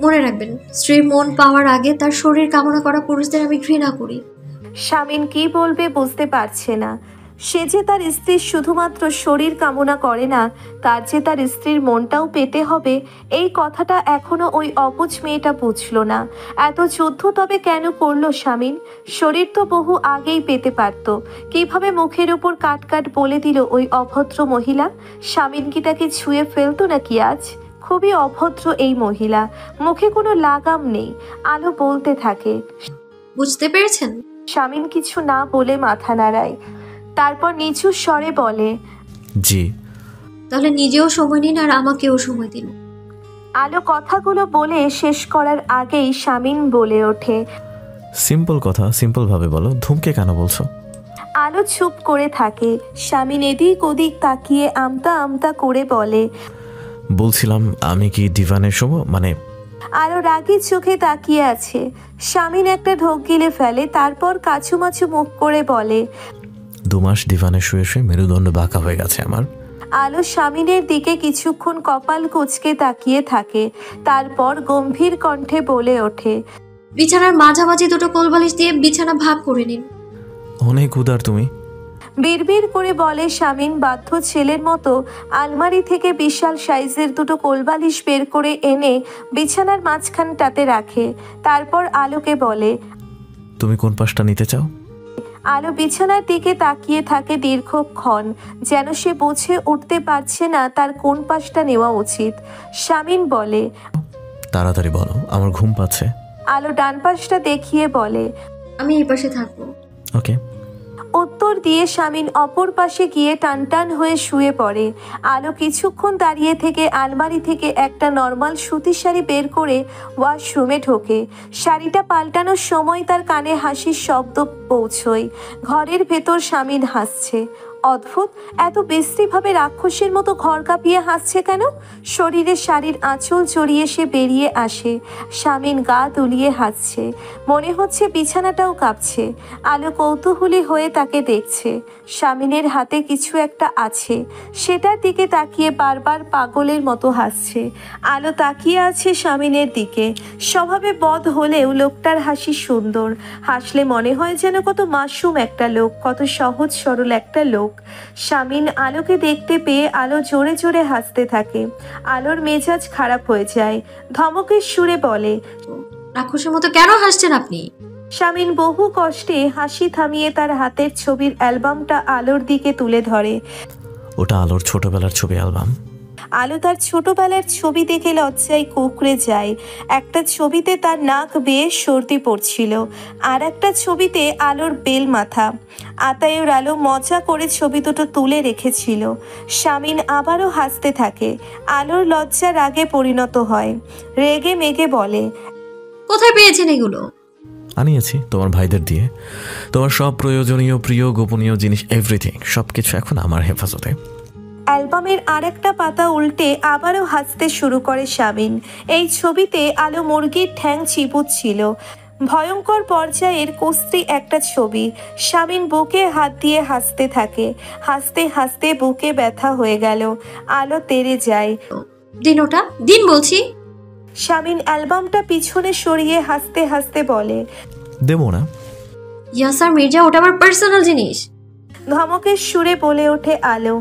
S5: মনে রাখবেন, স্ত্রীর মন পাওয়ার আগে তার শরীর কামনা করা পুরুষদের আমি ঘৃণা করি।
S1: শামিন কি বলবে বুঝতে পারছে না। সে যে তার স্ত্রীর শুধুমাত্র শরীর কামনা করে না, তার যে তার স্ত্রীর মনটাও পেতে হবে, এই কথাটা এখনো ওই অবুঝ মেয়েটা বুঝলো না। এত যুদ্ধ তবে কেন করলো শামিন? শরীর তো বহু আগেই পেতে পারত। কিভাবে মুখের উপর কাট কাট বলে দিল ওই অভদ্র মহিলা? শামিন কি তাকে ছুঁয়ে ফেলতো নাকি আজ? খুবই অভদ্র এই মহিলা, মুখে কোনো লাগাম নেই। আলো বলতে থাকে,
S5: বুঝতে পেরেছেন?
S1: শামিন কিছু না বলে মাথা নাড়ায়, তারপর নিচু স্বরে বলে,
S3: জি।
S5: তাহলে নিজেও সময় নিন আর আমাকেও সময় দিন।
S1: আলো কথাগুলো বলে শেষ করার আগেই শামিন বলে ওঠে,
S3: সিম্পল কথা সিম্পল ভাবে বলো, ধুমকে কেন বলছো?
S1: আলো চুপ করে থাকে। শামিন এদিক ওদিক তাকিয়ে আমতা আমতা করে বলে,
S3: বলছিলাম আমি কি ডিভানের সময় মানে।
S1: আলো রাগী চোখে তাকিয়ে আছে। শামিন একটা ঢোক গিলে ফেলে, তারপর কাছুমাছু মুখ করে বলে,
S3: 2 মাস ডিভানে শুয়ে শুয়ে মেরুদণ্ড বাঁকা হয়ে গেছে আমার।
S1: আলো শামিনের দিকে কিছুক্ষণ কপাল কুঁচকে তাকিয়ে থাকে, তারপর গম্ভীর কণ্ঠে বলে ওঠে,
S5: বিছানার মাঝামাঝি দুটো কোলবালিশ দিয়ে বিছানা ভাগ করে নিন।
S3: অনেক উদার তুমি।
S1: বিড়বিড় করে বলে শামিন বাধ্য ছেলের মতো আলমারি থেকে বিশাল সাইজের দুটো কোলবালিশ বের করে এনে বিছানার মাঝখানটাতে রাখে। তারপর আলোকে বলে,
S3: তুমি কোন পাশটা নিতে চাও?
S1: আলো বিছানার দিকে তাকিয়ে থাকে দীর্ঘক্ষণ, যেন সে বুঝে উঠতে পারছে না তার কোন পাশটা নেওয়া উচিত। শামিন বলে,
S3: তাড়াতাড়ি বলো, আমার ঘুম পাচ্ছে।
S1: আলো ডান পাশটা দেখিয়ে বলে,
S5: আমি এই পাশে থাকবো।
S3: ওকে।
S1: উত্তর দিয়ে শামিন অপর পাশে গিয়ে টানটান হয়ে শুয়ে পড়ে। আলো কিছুক্ষণ দাঁড়িয়ে থেকে আলমারি থেকে একটা নর্মাল সুতির শাড়ি বের করে ওয়াশরুমে ঢোকে। শাড়িটা পাল্টানোর সময় তার কানে হাসির শব্দ পৌঁছয়। ঘরের ভেতর শামিন হাসছে। অদ্ভুত, এত বিশ্রীভাবে রাক্ষসের মতো ঘর কাঁপিয়ে হাসছে কেন? শরীরে শাড়ির আঁচল জড়িয়ে সে বেরিয়ে আসে। শামিন গা দুলিয়ে হাসছে, মনে হচ্ছে বিছানাটাও কাঁপছে। আলো কৌতূহলী হয়ে তাকে দেখছে। শামিনের হাতে কিছু একটা আছে, সেটার দিকে তাকিয়ে বারবার পাগলের মতো হাসছে। আলো তাকিয়ে আছে শামিনের দিকে। স্বভাবে বদ হলেও লোকটার হাসি সুন্দর। হাসলে মনে হয় যেন কত মাসুম একটা লোক, কত সহজ সরল একটা লোক। শামিন আলোকে দেখতে পেয়ে আলো জোরে জোরে হাসতে থাকে। আলোর মেজাজ খারাপ হয়ে যায়। ধমকের সুরে বলে,
S5: রাক্ষসের মতো কেন হাসছেন আপনি?
S1: শামিন বহু কষ্টে হাসি থামিয়ে তার হাতের ছবির অ্যালবামটা আলোর দিকে তুলে ধরে।
S3: ওটা আলোর ছোটবেলার ছবি অ্যালবাম।
S1: আলো তার ছোটবেলার ছবি দেখে লজ্জায় কুঁকড়ে যায়। একটা ছবিতে তার নাক বেয়ে সর্দি পড়ছিল, আর একটা ছবিতে আলোর বেল মাথা। আতায়ুর আলো মজা করে ছবি দুটো তুলে রেখেছিল। শামিন আবারও হাসতে থাকে। আলোর লজ্জা রাগে পরিণত হয়। রেগে মেগে বলে,
S5: কোথায় পেয়েছেন এগুলো?
S3: আনিয়েছি তোমার ভাইদের দিয়ে। তোমার সব প্রয়োজনীয় প্রিয় গোপনীয় জিনিস এভরিথিং সবকিছু এখন আমার হেফাজতে।
S1: অ্যালবামের আরেকটা পাতা উল্টে আবারও হাসতে শুরু করে শামিন। এই ছবিতে আলো মুরগির ঠ্যাং চিবুচ্ছিল। ভয়ঙ্কর পর্যায়ের কস্তি একটা ছবি। শামিন বুকে হাত দিয়ে হাসতে থাকে। হাসতে হাসতে বুকে ব্যথা হয়ে গেল। আলো তেড়ে যায়।
S5: দিন ওটা, দিন বলছি।
S1: শামিন অ্যালবামটা পিছনে সরিয়ে হাসতে হাসতে বলে,
S3: দেবো না।
S5: ইয়াসার মির্জা, ওটা আমার পার্সোনাল জিনিস।
S1: ধমকের সুরে বলে ওঠে আলো।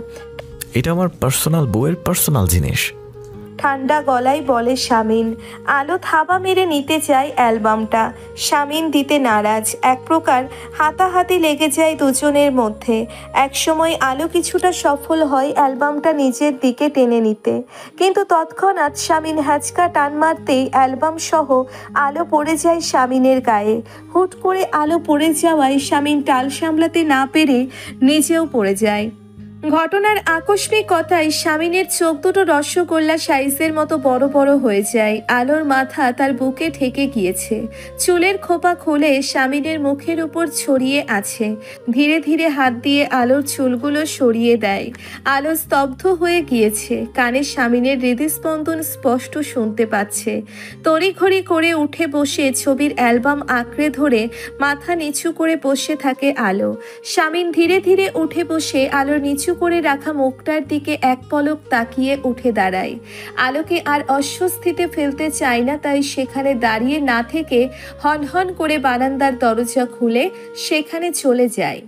S3: এটা আমার পার্সোনাল বউয়ের পার্সোনাল জিনিস।
S1: ঠান্ডা গলায় বলে শামিন। আলো থাবা মেরে নিতে চায় অ্যালবামটা। শামিন দিতে নারাজ। এক প্রকার হাতাহাতি লেগে যায় দুজনের মধ্যে। একসময় আলো কিছুটা সফল হয় অ্যালবামটা নিজের দিকে টেনে নিতে, কিন্তু তৎক্ষণাৎ শামিন হ্যাচকা টান মারতেই অ্যালবাম সহ আলো পড়ে যায় শামিনের গায়ে। হুট করে আলো পড়ে যাওয়ায় শামিন টাল সামলাতে না পেরে নিজেও পড়ে যায়। ঘটনার আকস্মিকতায় শামিনের চোখ দুটো রসগোল্লা সাইজের মতো বড় বড় হয়ে যায়। আলোর মাথা তার বুকে ঠেকে গিয়েছে। চুলের খোপা খুলে শামিনের মুখের উপর ছড়িয়ে আছে। ধীরে ধীরে হাত দিয়ে আলোর চুলগুলো সরিয়ে দেয়। আলো স্তব্ধ হয়ে গিয়েছে। কানে শামিনের হৃদস্পন্দন স্পষ্ট শুনতে পাচ্ছে। তড়িঘড়ি করে উঠে বসে ছবির অ্যালবাম আঁকড়ে ধরে মাথা নিচু করে বসে থাকে আলো। শামিন ধীরে ধীরে উঠে বসে আলোর নিচু করে রাখা মুখটার দিকে এক পলক তাকিয়ে উঠে দাঁড়ায়। আলোকে আর অস্বস্তিতে ফেলতে চায় না, তাই সেখানে দাঁড়িয়ে না থেকে হনহন করে বারান্দার দরজা খুলে সেখানে চলে যায়।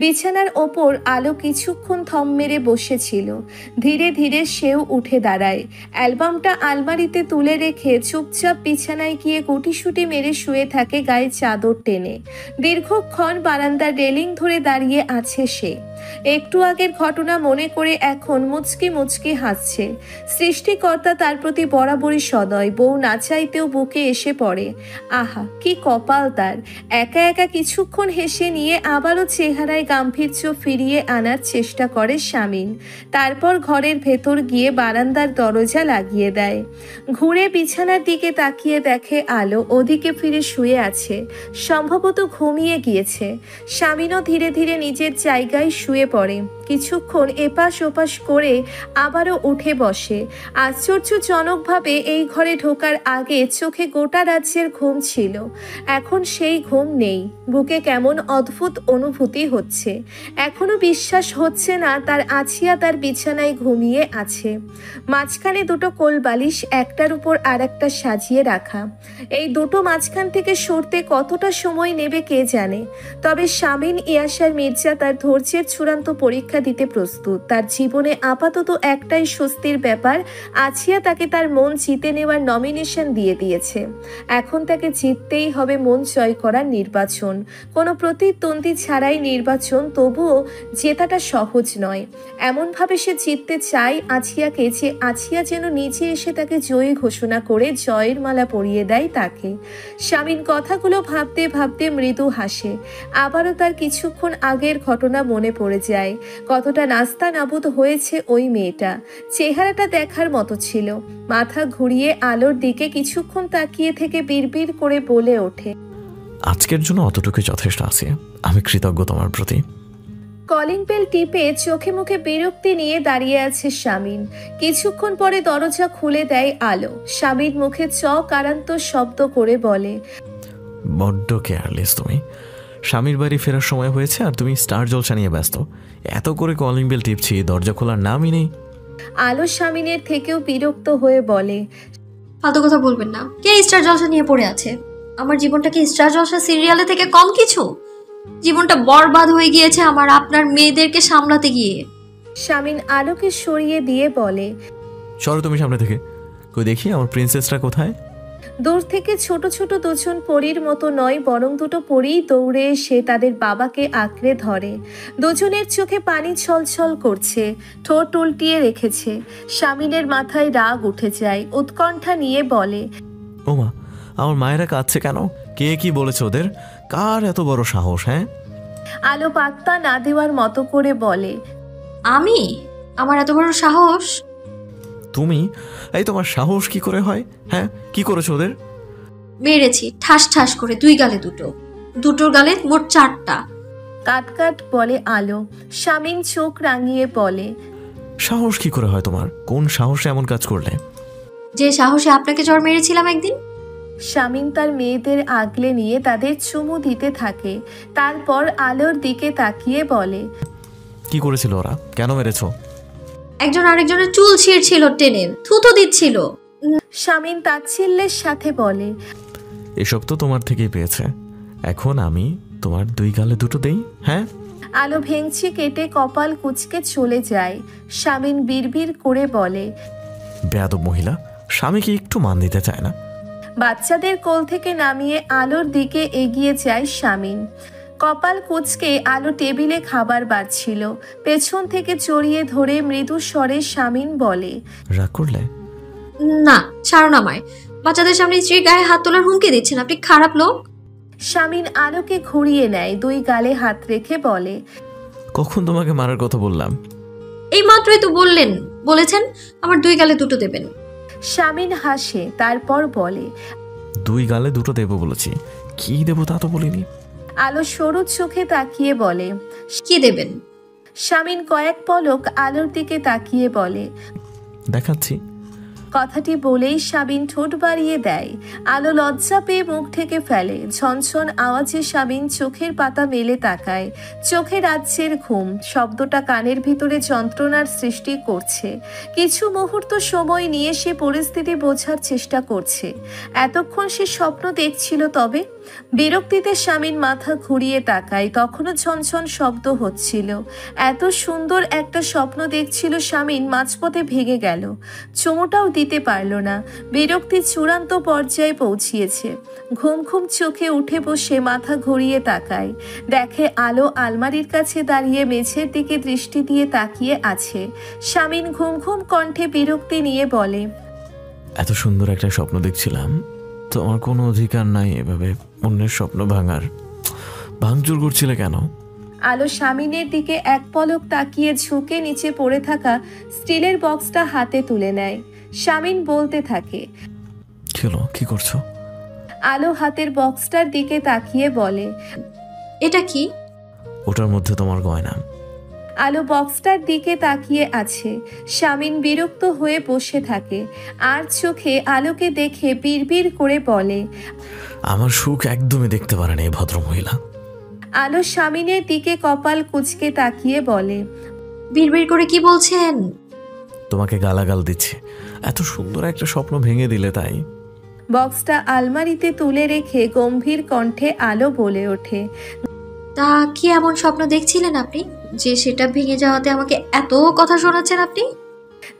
S1: বিছানার ওপর আলো কিছুক্ষণ থম মেরে বসেছিল। ধীরে ধীরে সেও উঠে দাঁড়ায়। অ্যালবামটা আলমারিতে তুলে রেখে চুপচাপ বিছানায় গিয়ে গুটিসুটি মেরে শুয়ে থাকে গায়ে চাদর টেনে। দীর্ঘক্ষণ বারান্দার রেলিং ধরে দাঁড়িয়ে আছে সে। একটু আগের ঘটনা মনে করে এখন মুচকি মুচকি হাসছে। সৃষ্টিকর্তা তার প্রতি বরাবরই সদয়। বউ না চাইতেও বুকে এসে পড়ে। আহা, কি কপাল তার। একা একা কিছুক্ষণ হেসে নিয়ে আবারও চেহারায় গাম্ভীর্য ফিরিয়ে আনার চেষ্টা করে শামিন। তারপর ঘরের ভেতর গিয়ে বারান্দার দরজা লাগিয়ে দেয়। ঘুরে বিছানার দিকে তাকিয়ে দেখে আলো ওদিকে ফিরে শুয়ে আছে। সম্ভবত ঘুমিয়ে গিয়েছে। শামিনও ধীরে ধীরে নিজের জায়গায় শুয়ে পড়ে। কিছুক্ষণ এপাশ ওপাশ করে আবারও উঠে বসে। আশ্চর্যজনকভাবে এই ঘরে ঢোকার আগে চোখে গোটা রাজ্যের ঘুম ছিল। এখন সেই ঘুম নেই। বুকে কেমন অদ্ভুত অনুভূতি হচ্ছে। এখনো বিশ্বাস হচ্ছে না তার আছিয়া তার বিছানায় ঘুমিয়ে আছে। মাঝখানে দুটো কোলবালিশ, একটার উপর আর একটা সাজিয়ে রাখা। এই দুটো মাঝখান থেকে সরতে কতটা সময় নেবে কে জানে। তবে শামিন ইয়াসার মির্জা তার ধৈর্যের চূড়ান্ত পরীক্ষা দিতে প্রস্তুত। তার জীবনে আপাতত একটাই স্বস্তির ব্যাপার, আছিয়া তাকে তার মন জিতে নেওয়ার নমিনেশন দিয়ে দিয়েছে। এখন তাকে জিততেই হবে মন জয় করার নির্বাচন। কোনো প্রতিদ্বন্দ্বী ছাড়াই নির্বাচন, তবুও জেতাটা সহজ নয়। এমনভাবে সে জিততে চায় আছিয়াকে যে আছিয়া যেন নিচে এসে তাকে জয়ী ঘোষণা করে জয়ের মালা পরিয়ে দেয় তাকে। শামিন কথাগুলো ভাবতে ভাবতে মৃদু হাসে। আবারও তার কিছুক্ষণ আগের ঘটনা মনে পড়ে যায়। কতটা নাস্তা নাবুদ হয়েছে ওই মেয়েটা। চেহারাটা দেখার মতো ছিল। মাথা ঘুরিয়ে আলোর দিকে কিছুক্ষণ তাকিয়ে থেকে বিড়বিড় করে বলে ওঠে,
S3: আজকের জন্য অতটুকুই যথেষ্ট আছে। আমি কৃতজ্ঞ তোমার প্রতি।
S1: কলিং বেল টিপে চোখে মুখে বিরক্তি নিয়ে দাঁড়িয়ে আছে শামিন। কিছুক্ষণ পরে দরজা খুলে দেয় আলো। শামিন মুখে চকারান্ত শব্দ করে বলে,
S3: বড্ড কেয়ারলেস তুমি। স্বামীর বাড়ি ফেরার সময় হয়েছে আর তুমি স্টার জলসা নিয়ে ব্যস্ত। এত করে কলিং বেল টিপছি, দরজা খোলার নামই নেই।
S1: আলো শামিনের থেকেও বিরক্ত হয়ে বলে,
S5: ফালতু কথা বলবেন না। কে স্টার জলসা নিয়ে পড়ে আছে? আমার জীবনটা কি স্টার জলসা সিরিয়ালে থেকে কম কিছু? জীবনটা বরবাদ হয়ে গিয়েছে আমার আপনার মেয়েদেরকে সামলাতে গিয়ে।
S1: শামিন আলোকে সরিয়ে দিয়ে বলে,
S3: চলো তুমি সামনে থেকে। কই দেখি আমার প্রিন্সেসটা কোথায়?
S1: দূর থেকে ছোট ছোট দুজন পরীর মতো নয়, বরং দুটো পরীই দৌড়ে এসে তাদের বাবাকে আঁকড়ে ধরে। দুজনের চোখে পানি ছলছল করছে, ঠোঁট উল্টিয়ে রেখেছে। শামিনের মাথায় রাগ উঠে যায়, উৎকণ্ঠা নিয়ে বলে,
S3: ওমা, আমার মায়েরা কাঁদছে কেন? কে কি বলেছে ওদের? কার এত বড় সাহস? হ্যাঁ,
S1: আলো পাত্তা না দেওয়ার মতো করে বলে,
S5: আমার এত বড় সাহস?
S3: তুমি? এই তোমার সাহস কি করে হয়? হ্যাঁ, কি করেছো ওদের?
S5: মেরেছি ঠাস ঠাস করে, 2 গালে দুটোর গালে মোট 4টা।
S1: কাট বলে আলো। শামিন চোখ রাঙিয়ে বলে,
S3: সাহস কি করে হয় তোমার? কোন সাহসে এমন কাজ করলে?
S5: যে সাহসে আপনাকে জ্বর মেরেছিলাম একদিন।
S1: শামিন তার মেয়েদের আগলে নিয়ে তাদের চুমু দিতে থাকে। তারপর আলোর দিকে তাকিয়ে বলে,
S3: কি করেছিল ওরা? কেন মেরেছো?
S5: একজন আরেকজনের চুল ছিঁড়ছিল, টেনে থুতু দিচ্ছিল।
S1: শামিন তাচ্ছিল্যের সাথে বলে,
S3: এসব তো তোমার থেকেই পেয়েছে। এখন আমি তোমার 2 গালে দুটো দেই? হ্যাঁ।
S1: আলো ভেঙচি কেটে কপাল কুঁচকে চলে যায়। শামিন বিড়বিড় করে বলে,
S3: বেয়াদব মহিলা, স্বামীকে একটু মান দিতে চায় না।
S1: বাচ্চাদের কোল থেকে নামিয়ে আলোর দিকে এগিয়ে যায় শামিন। কপাল কুঁচকে আলো টেবিলে খাবার বাড়ছিল। পেছন থেকে জড়িয়ে ধরে মৃদু স্বরে শামিন বলে,
S3: রাগ করলে?
S5: না, ছাড়ুন আমায়। বাচ্চাদের সামনে স্ত্রীর গায়ে হাত তোলার হুমকি দিচ্ছেন, আপনি খারাপ লোক।
S1: শামিন আলোকে ঘুরিয়ে নেয়, 2 গালে হাত রেখে বলে,
S3: কখন তোমাকে মারার কথা বললাম?
S5: এই মাত্রই তো বলেছেন আমার 2 গালে দুটো দেবেন।
S1: শামিন হাসে, তারপর বলে,
S3: 2 গালে দুটো দেবো বলেছি, কি দেবো তা তো বলিনি।
S1: আলো সরু চোখে তাকিয়ে বলে,
S5: কি দেবেন?
S1: শামিন কয়েক পলক আলোর দিকে তাকিয়ে বলে,
S3: দেখাচ্ছি।
S1: কথাটি বলেই শামিন ঠোঁট বাড়িয়ে দেয়। আলো লজ্জা পেয়ে মুখ ঢেকে ফেলে। ঝনঝন আওয়াজে শামিন চোখের পাতা মেলে তাকায়। চোখে রাজ্যের ঘুম। শব্দটা কানের ভিতরে যন্ত্রণার সৃষ্টি করছে। কিছু মুহূর্ত সময় নিয়ে সে পরিস্থিতি বোঝার চেষ্টা করছে। এতক্ষণ সে স্বপ্ন দেখছিল, তবে বিরক্তিতে শামিন মাথা ঘুরিয়ে তাকায়। তখনও ঝনঝন শব্দ হচ্ছিল। এত সুন্দর একটা স্বপ্ন দেখছিল শামিন, মাঝপথে ভেঙে গেল। চুমুটাও দিতে পারল না। বিরক্তি চূড়ান্ত পর্যায়ে পৌঁছিয়েছে। ঘুম ঘুম চোখে উঠে বসে মাথা ঘুরিয়ে তাকায়। দেখে আলো আলমারির কাছে দাঁড়িয়ে মেঝের দিকে দৃষ্টি দিয়ে তাকিয়ে আছে। শামিন ঘুম ঘুম কণ্ঠে বিরক্তি নিয়ে বলে,
S3: এত সুন্দর একটা স্বপ্ন দেখছিলাম, তোমার কোনো অধিকার নাই এভাবে অন্যের স্বপ্ন ভাঙচুর করছিলে কেন?
S1: আলো শামিনের দিকে এক পলক তাকিয়ে ঝুঁকে নিচে পড়ে থাকা স্টিলের বক্সটা হাতে তুলে নেয়। শামিন বলতে থাকে,
S3: কি করছো?
S1: আলো হাতের বক্সটার দিকে তাকিয়ে বলে,
S5: এটা কি?
S3: ওটার মধ্যে তোমার গয়না।
S1: আলো বক্সটার দিকে তাকিয়ে আছে। শামিন বিরক্ত হয়ে বসে থাকে। আর চোখে আলোকে দেখে বিড়বিড় করে বলে,
S3: আমার সুখ একদমই দেখতে পারেনি এই ভদ্রমহিলা।
S1: আলো শামিনের দিকে কপাল কুঁচকে তাকিয়ে বলে,
S5: বিড়বিড় করে কি বলছেন?
S3: তোমাকে গালাগাল দিচ্ছে, এত সুন্দর একটা স্বপ্ন ভেঙে দিলে তাই।
S1: বক্সটা আলমারিতে তুলে রেখে গম্ভীর কণ্ঠে আলো বলে ওঠে,
S5: তা কি এমন স্বপ্ন দেখছিলেন আপনি যে সেটা ভেঙে যাওয়াতে আমাকে এত কথা শোনাচ্ছেন আপনি?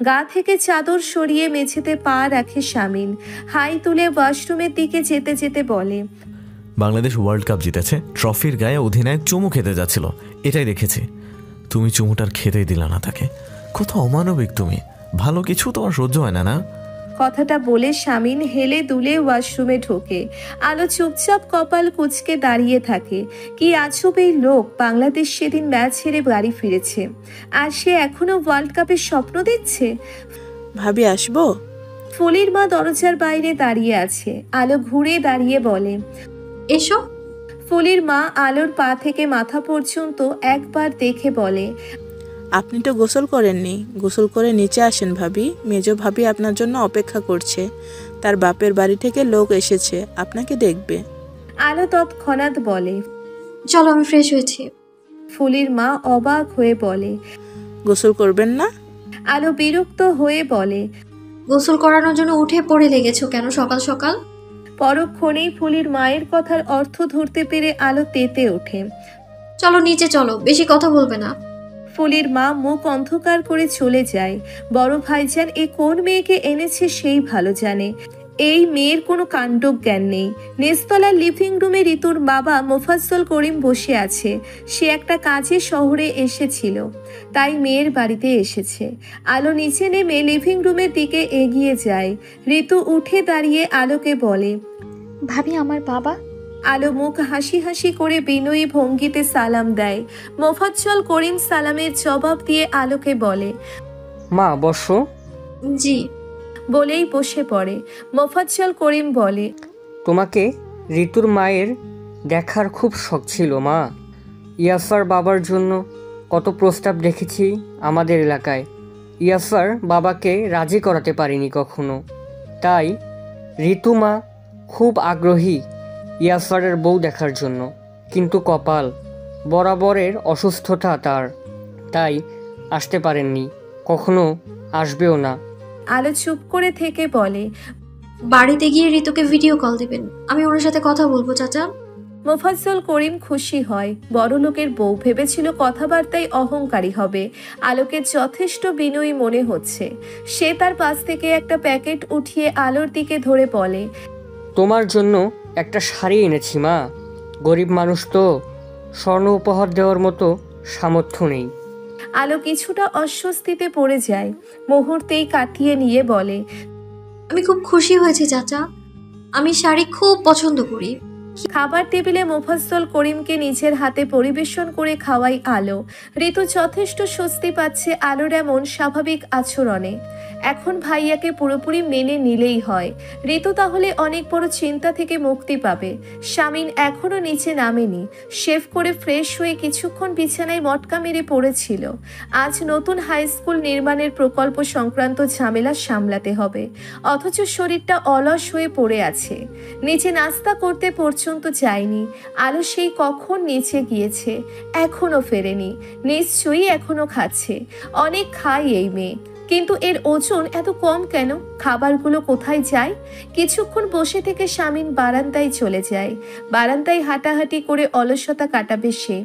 S1: গা থেকে চাদর সরিয়ে মেঝেতে পা রাখে শামিন। হাই তুলে ওয়াশরুমের দিকে যেতে যেতে বলে,
S3: বাংলাদেশ ওয়ার্ল্ড কাপ জিতেছে, ট্রফির গায়ে অধিনায়ক চুমু খেতে যাচ্ছিল, এটাই দেখেছি। তুমি চুমুটার খেতেই দিলা না তাকে। কত অমানবিক তুমি! ভালো কিছু তোমার সহ্য হয় না, না?
S1: কথাটা বলে শামিন হেলে দুলে ওয়াশরুমে ঢোকে। আলো চুপচাপ কপাল কুঁচকে দাঁড়িয়ে থাকে। কি আজব এই লোক! বাংলাদেশ সেদিন ম্যাচ হেরে বাড়ি ফিরেছে, আর সে এখনো ওয়ার্ল্ড কাপের স্বপ্ন দেখছে।
S12: ভাবি আসবো?
S1: ফুলির মা দরজার বাইরে দাঁড়িয়ে আছে। আলো ঘুরে দাঁড়িয়ে বলে,
S5: এসো।
S1: ফুলির মা আলোর পা থেকে মাথা পর্যন্ত একবার দেখে বলে,
S12: আপনি তো গোসল করেননি, গোসল করে নিচে আসেন ভাবি। মেজো ভাবি আপনার জন্য অপেক্ষা করছে। তার বাপের বাড়ি থেকে লোক এসেছে, আপনাকে দেখবে।
S1: আলো তৎক্ষণাৎ বলে,
S5: চলো, আমি ফ্রেশ হয়েছি।
S1: ফুলির মা অবাক হয়ে বলে,
S12: গোসল করবেন না?
S1: আলো বিরক্ত হয়ে বলে,
S5: গোসল করানোর জন্য উঠে পড়ে লেগেছো কেন সকাল সকাল?
S1: পরক্ষণেই ফুলির মায়ের কথার অর্থ ধরতে পেরে আলো তেতে ওঠে।
S5: চলো নিচে চলো, বেশি কথা বলবে না।
S1: ফুলির মা মুখ অন্ধকার করে চলে যায়। বড় ভাইজান এ কোন মেয়েকে এনেছে সেই ভালো জানে। এই মেয়ের কোনো কাণ্ডজ্ঞান নেই। নিচতলার লিভিং রুমে ঋতুর বাবা মোফাজ্জল করিম বসে আছে। সে একটা কাজে শহরে এসেছিল, তাই মেয়ের বাড়িতে এসেছে। আলো নিচে নেমে লিভিং রুমের দিকে এগিয়ে যায়। ঋতু উঠে দাঁড়িয়ে আলোকে বলে,
S6: ভাবি আমার বাবা।
S1: আলো মুখ হাসি হাসি করে বিনয়ী ভঙ্গিতে সালাম দেয়। মোফাজ্জল করিম সালামের জবাব দিয়ে আলোকে বলে,
S13: মা বসো।
S5: জি
S1: বলেই বসে পড়ে। মোফাজ্জল করিম বলে,
S13: তোমাকে ঋতুর মায়ের দেখার খুব শখ ছিল মা। ইয়াফার বাবার জন্য কত প্রস্তাব দেখেছি আমাদের এলাকায়। ইয়াফার বাবাকে রাজি করাতে পারিনি কখনো, তাই ঋতু মা খুব আগ্রহী ইয়াফারের বউ দেখার জন্য। কিন্তু কপাল, বরাবরের অসুস্থতা তার, তাই আসতে পারেননি, কখনো আসবেও না।
S1: আলো চুপ করে থেকে বলে,
S5: বাড়িতে গিয়ে ঋতুকে ভিডিও কল দিবেন, আমি ওনার সাথে কথা বলবো চাচা।
S1: মোফাজ্জল করিম খুশি হয়। বড় লোকের বউ ভেবেছিল কথাবার্তায় অহংকারী হবে। আলোকে যথেষ্ট বিনয়ী মনে হচ্ছে। সে তার পাশ থেকে একটা প্যাকেট উঠিয়ে আলোর দিকে ধরে বলে,
S13: তোমার জন্য একটা শাড়ি এনেছি মা। গরিব মানুষ তো, স্বর্ণ উপহার দেওয়ার মতো সামর্থ্য নেই।
S1: আলো কিছুটা অস্বস্তিতে পড়ে যায়। মুহূর্তেই কাটিয়ে নিয়ে বলে,
S5: আমি খুব খুশি হয়েছি চাচা, আমি শাড়ি খুব পছন্দ করি।
S1: খাবার টেবিলে মোফাজ্জল করিমকে নিজের হাতে পরিবেশন করে খাওয়াই আলো। ঋতু যথেষ্ট স্বস্তি পাচ্ছে আলোর এমন স্বাভাবিক আচরণে। এখন ভাইয়াকে পুরোপুরি মেনে নিলেই হয়। ঋতু তাহলে অনেক বড় চিন্তা থেকে মুক্তি পাবে। শামিন এখনো নিচে নামেনি। শেভ করে ফ্রেশ হয়ে কিছুক্ষণ বিছানায় মটকা মেরে পড়েছিল। আজ নতুন হাই স্কুল নির্মাণের প্রকল্প সংক্রান্ত ঝামেলা সামলাতে হবে, অথচ শরীরটা অলস হয়ে পড়ে আছে। নিচে নাস্তা করতে পর্যন্ত যায়নি। আলো সেই কখন নিচে গিয়েছে, এখনো ফেরেনি। নিশ্চয়ই এখনো খাচ্ছে। অনেক খায় এই মেয়ে, কিন্তু এর ওজন এত কম কেন? খাবারগুলো কোথায় যায়? কিছুক্ষণ বসে থেকে শামিন বারান্দায় চলে যায়। বারান্দায় হাঁটাহাঁটি করে অলসতা কাটাবে সে।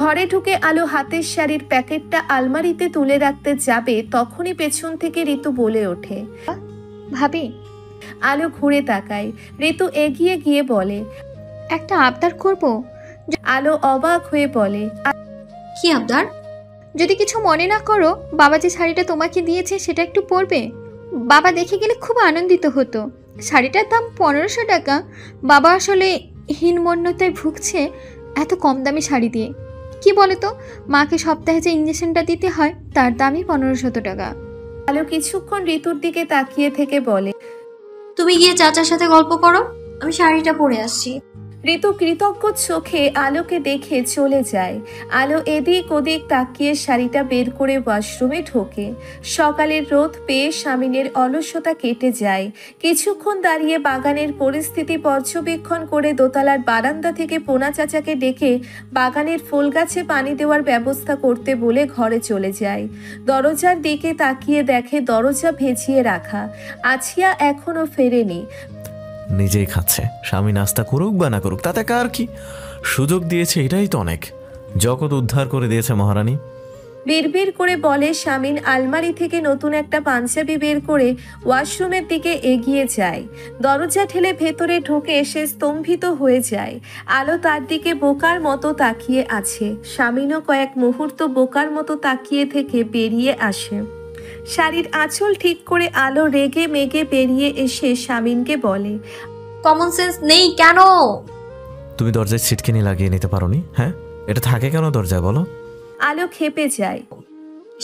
S1: ঘরে ঢুকে আলো হাতের শাড়ির প্যাকেটটা আলমারিতে তুলে রাখতে যাবে, তখনই পেছন থেকে ঋতু বলে ওঠে,
S6: ভাবি।
S1: আলো ঘুরে তাকায়। ঋতু এগিয়ে গিয়ে বলে,
S6: একটা আবদার করব।
S1: আলো অবাক হয়ে বলে,
S5: কি আবদার?
S6: যদি কিছু মনে না করো, বাবা যে শাড়িটা তোমাকে দিয়েছে সেটা একটু পরবে। বাবা দেখে গেলে খুব আনন্দিত হতো। শাড়িটার দাম 1500 টাকা। বাবা আসলে হীনমন্যতায় ভুগছে এত কম দামি শাড়ি দিয়ে। কি বলে তো, মাকে সপ্তাহে যে ইঞ্জেকশনটা দিতে হয় তার দামই 1500 টাকা।
S1: আলো কিছুক্ষণ ঋতুর দিকে তাকিয়ে থেকে বলে,
S5: তুমি গিয়ে চাচার সাথে গল্প করো, আমি শাড়িটা পরে আসছি।
S1: ঋতু কৃতজ্ঞ চোখে আলোকে দেখে চলে যায়। আলো এদিক ওদিক তাকিয়ে শাড়িটা বের করে ওয়াশরুমে ঢোকে। সকালের রোদ পেয়ে শামিনের অলসতা কেটে যায়। কিছুক্ষণ দাঁড়িয়ে বাগানের পরিস্থিতি পর্যবেক্ষণ করে দোতলার বারান্দা থেকে পোনা চাচাকে ডেকে বাগানের ফুল গাছে পানি দেওয়ার ব্যবস্থা করতে বলে ঘরে চলে যায়। দরজার দিকে তাকিয়ে দেখে দরজা ভেজিয়ে রাখা। আছিয়া এখনো ফেরেনি।
S3: নিজেই খাচ্ছে, স্বামী নাস্তা করুক বা না করুক তাতে কার কি? সুযোগ দিয়েছে, এটাই তো অনেক। জগৎ উদ্ধার করে দিয়েছে মহারানী।
S1: বিড়বিড় করে বলে শামিন আলমারি থেকে নতুন একটা পাঞ্জাবি বের করে ওয়াশরুমের দিকে এগিয়ে যায়। দরজা ঠেলে ভেতরে ঢুকে এসে স্তম্ভিত হয়ে যায়। আলো তার দিকে বোকার মতো তাকিয়ে আছে। শামিনও কয়েক মুহূর্ত বোকার মতো তাকিয়ে থেকে বেরিয়ে আসে। শাড়ির আঁচল ঠিক করে আলো রেগে মেগে বেরিয়ে এসে শামিনকে বলে,
S5: কমন সেন্স নেই কেন?
S3: তুমি দরজায় ছিটকিনি লাগিয়ে নিতে পারোনি? হ্যাঁ, এটা থাকে কেন দরজায় বলো?
S1: আলো খেপে যায়।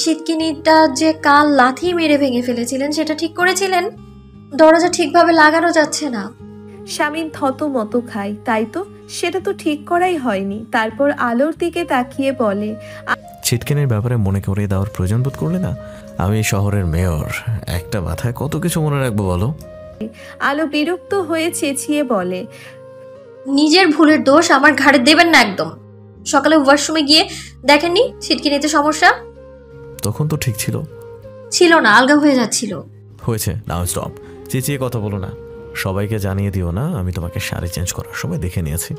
S5: সিটকিনিটা যে কাল লাথি মেরে ভেঙে ফেলেছিলেন সেটা ঠিক করেছিলেন? দরজা ঠিকভাবে লাগানো যাচ্ছে না।
S1: শামিন থতমত খায়। তাই তো, সেটা তো ঠিক করাই হয়নি। তারপর আলোর দিকে তাকিয়ে বলে,
S3: ছিটকিনির ব্যাপারে মনে করে দেওয়ার প্রয়োজন বোধ করলে না? আমি শহরের মেয়র, একটা মাথায় কত কিছু মনে রাখবো বলো?
S1: আলো বিরক্ত হয়ে চেঁচিয়ে বলে,
S5: নিজের ভুলের দোষ আমার ঘাড়ে দেবেন না একদম। সকালে ওয়াশরুমে গিয়ে দেখেননি ছিটকিনিতে সমস্যা?
S3: তখন তো ঠিক ছিল।
S5: ছিল না, আলগা হয়ে যাচ্ছিল।
S3: হয়েছে, নাও স্টপ। চেঁচিয়ে কথা বলো না। সবাইকে জানিয়ে দিও না আমি তোমাকে শাড়ি চেঞ্জ করার সময় দেখে নিয়েছি।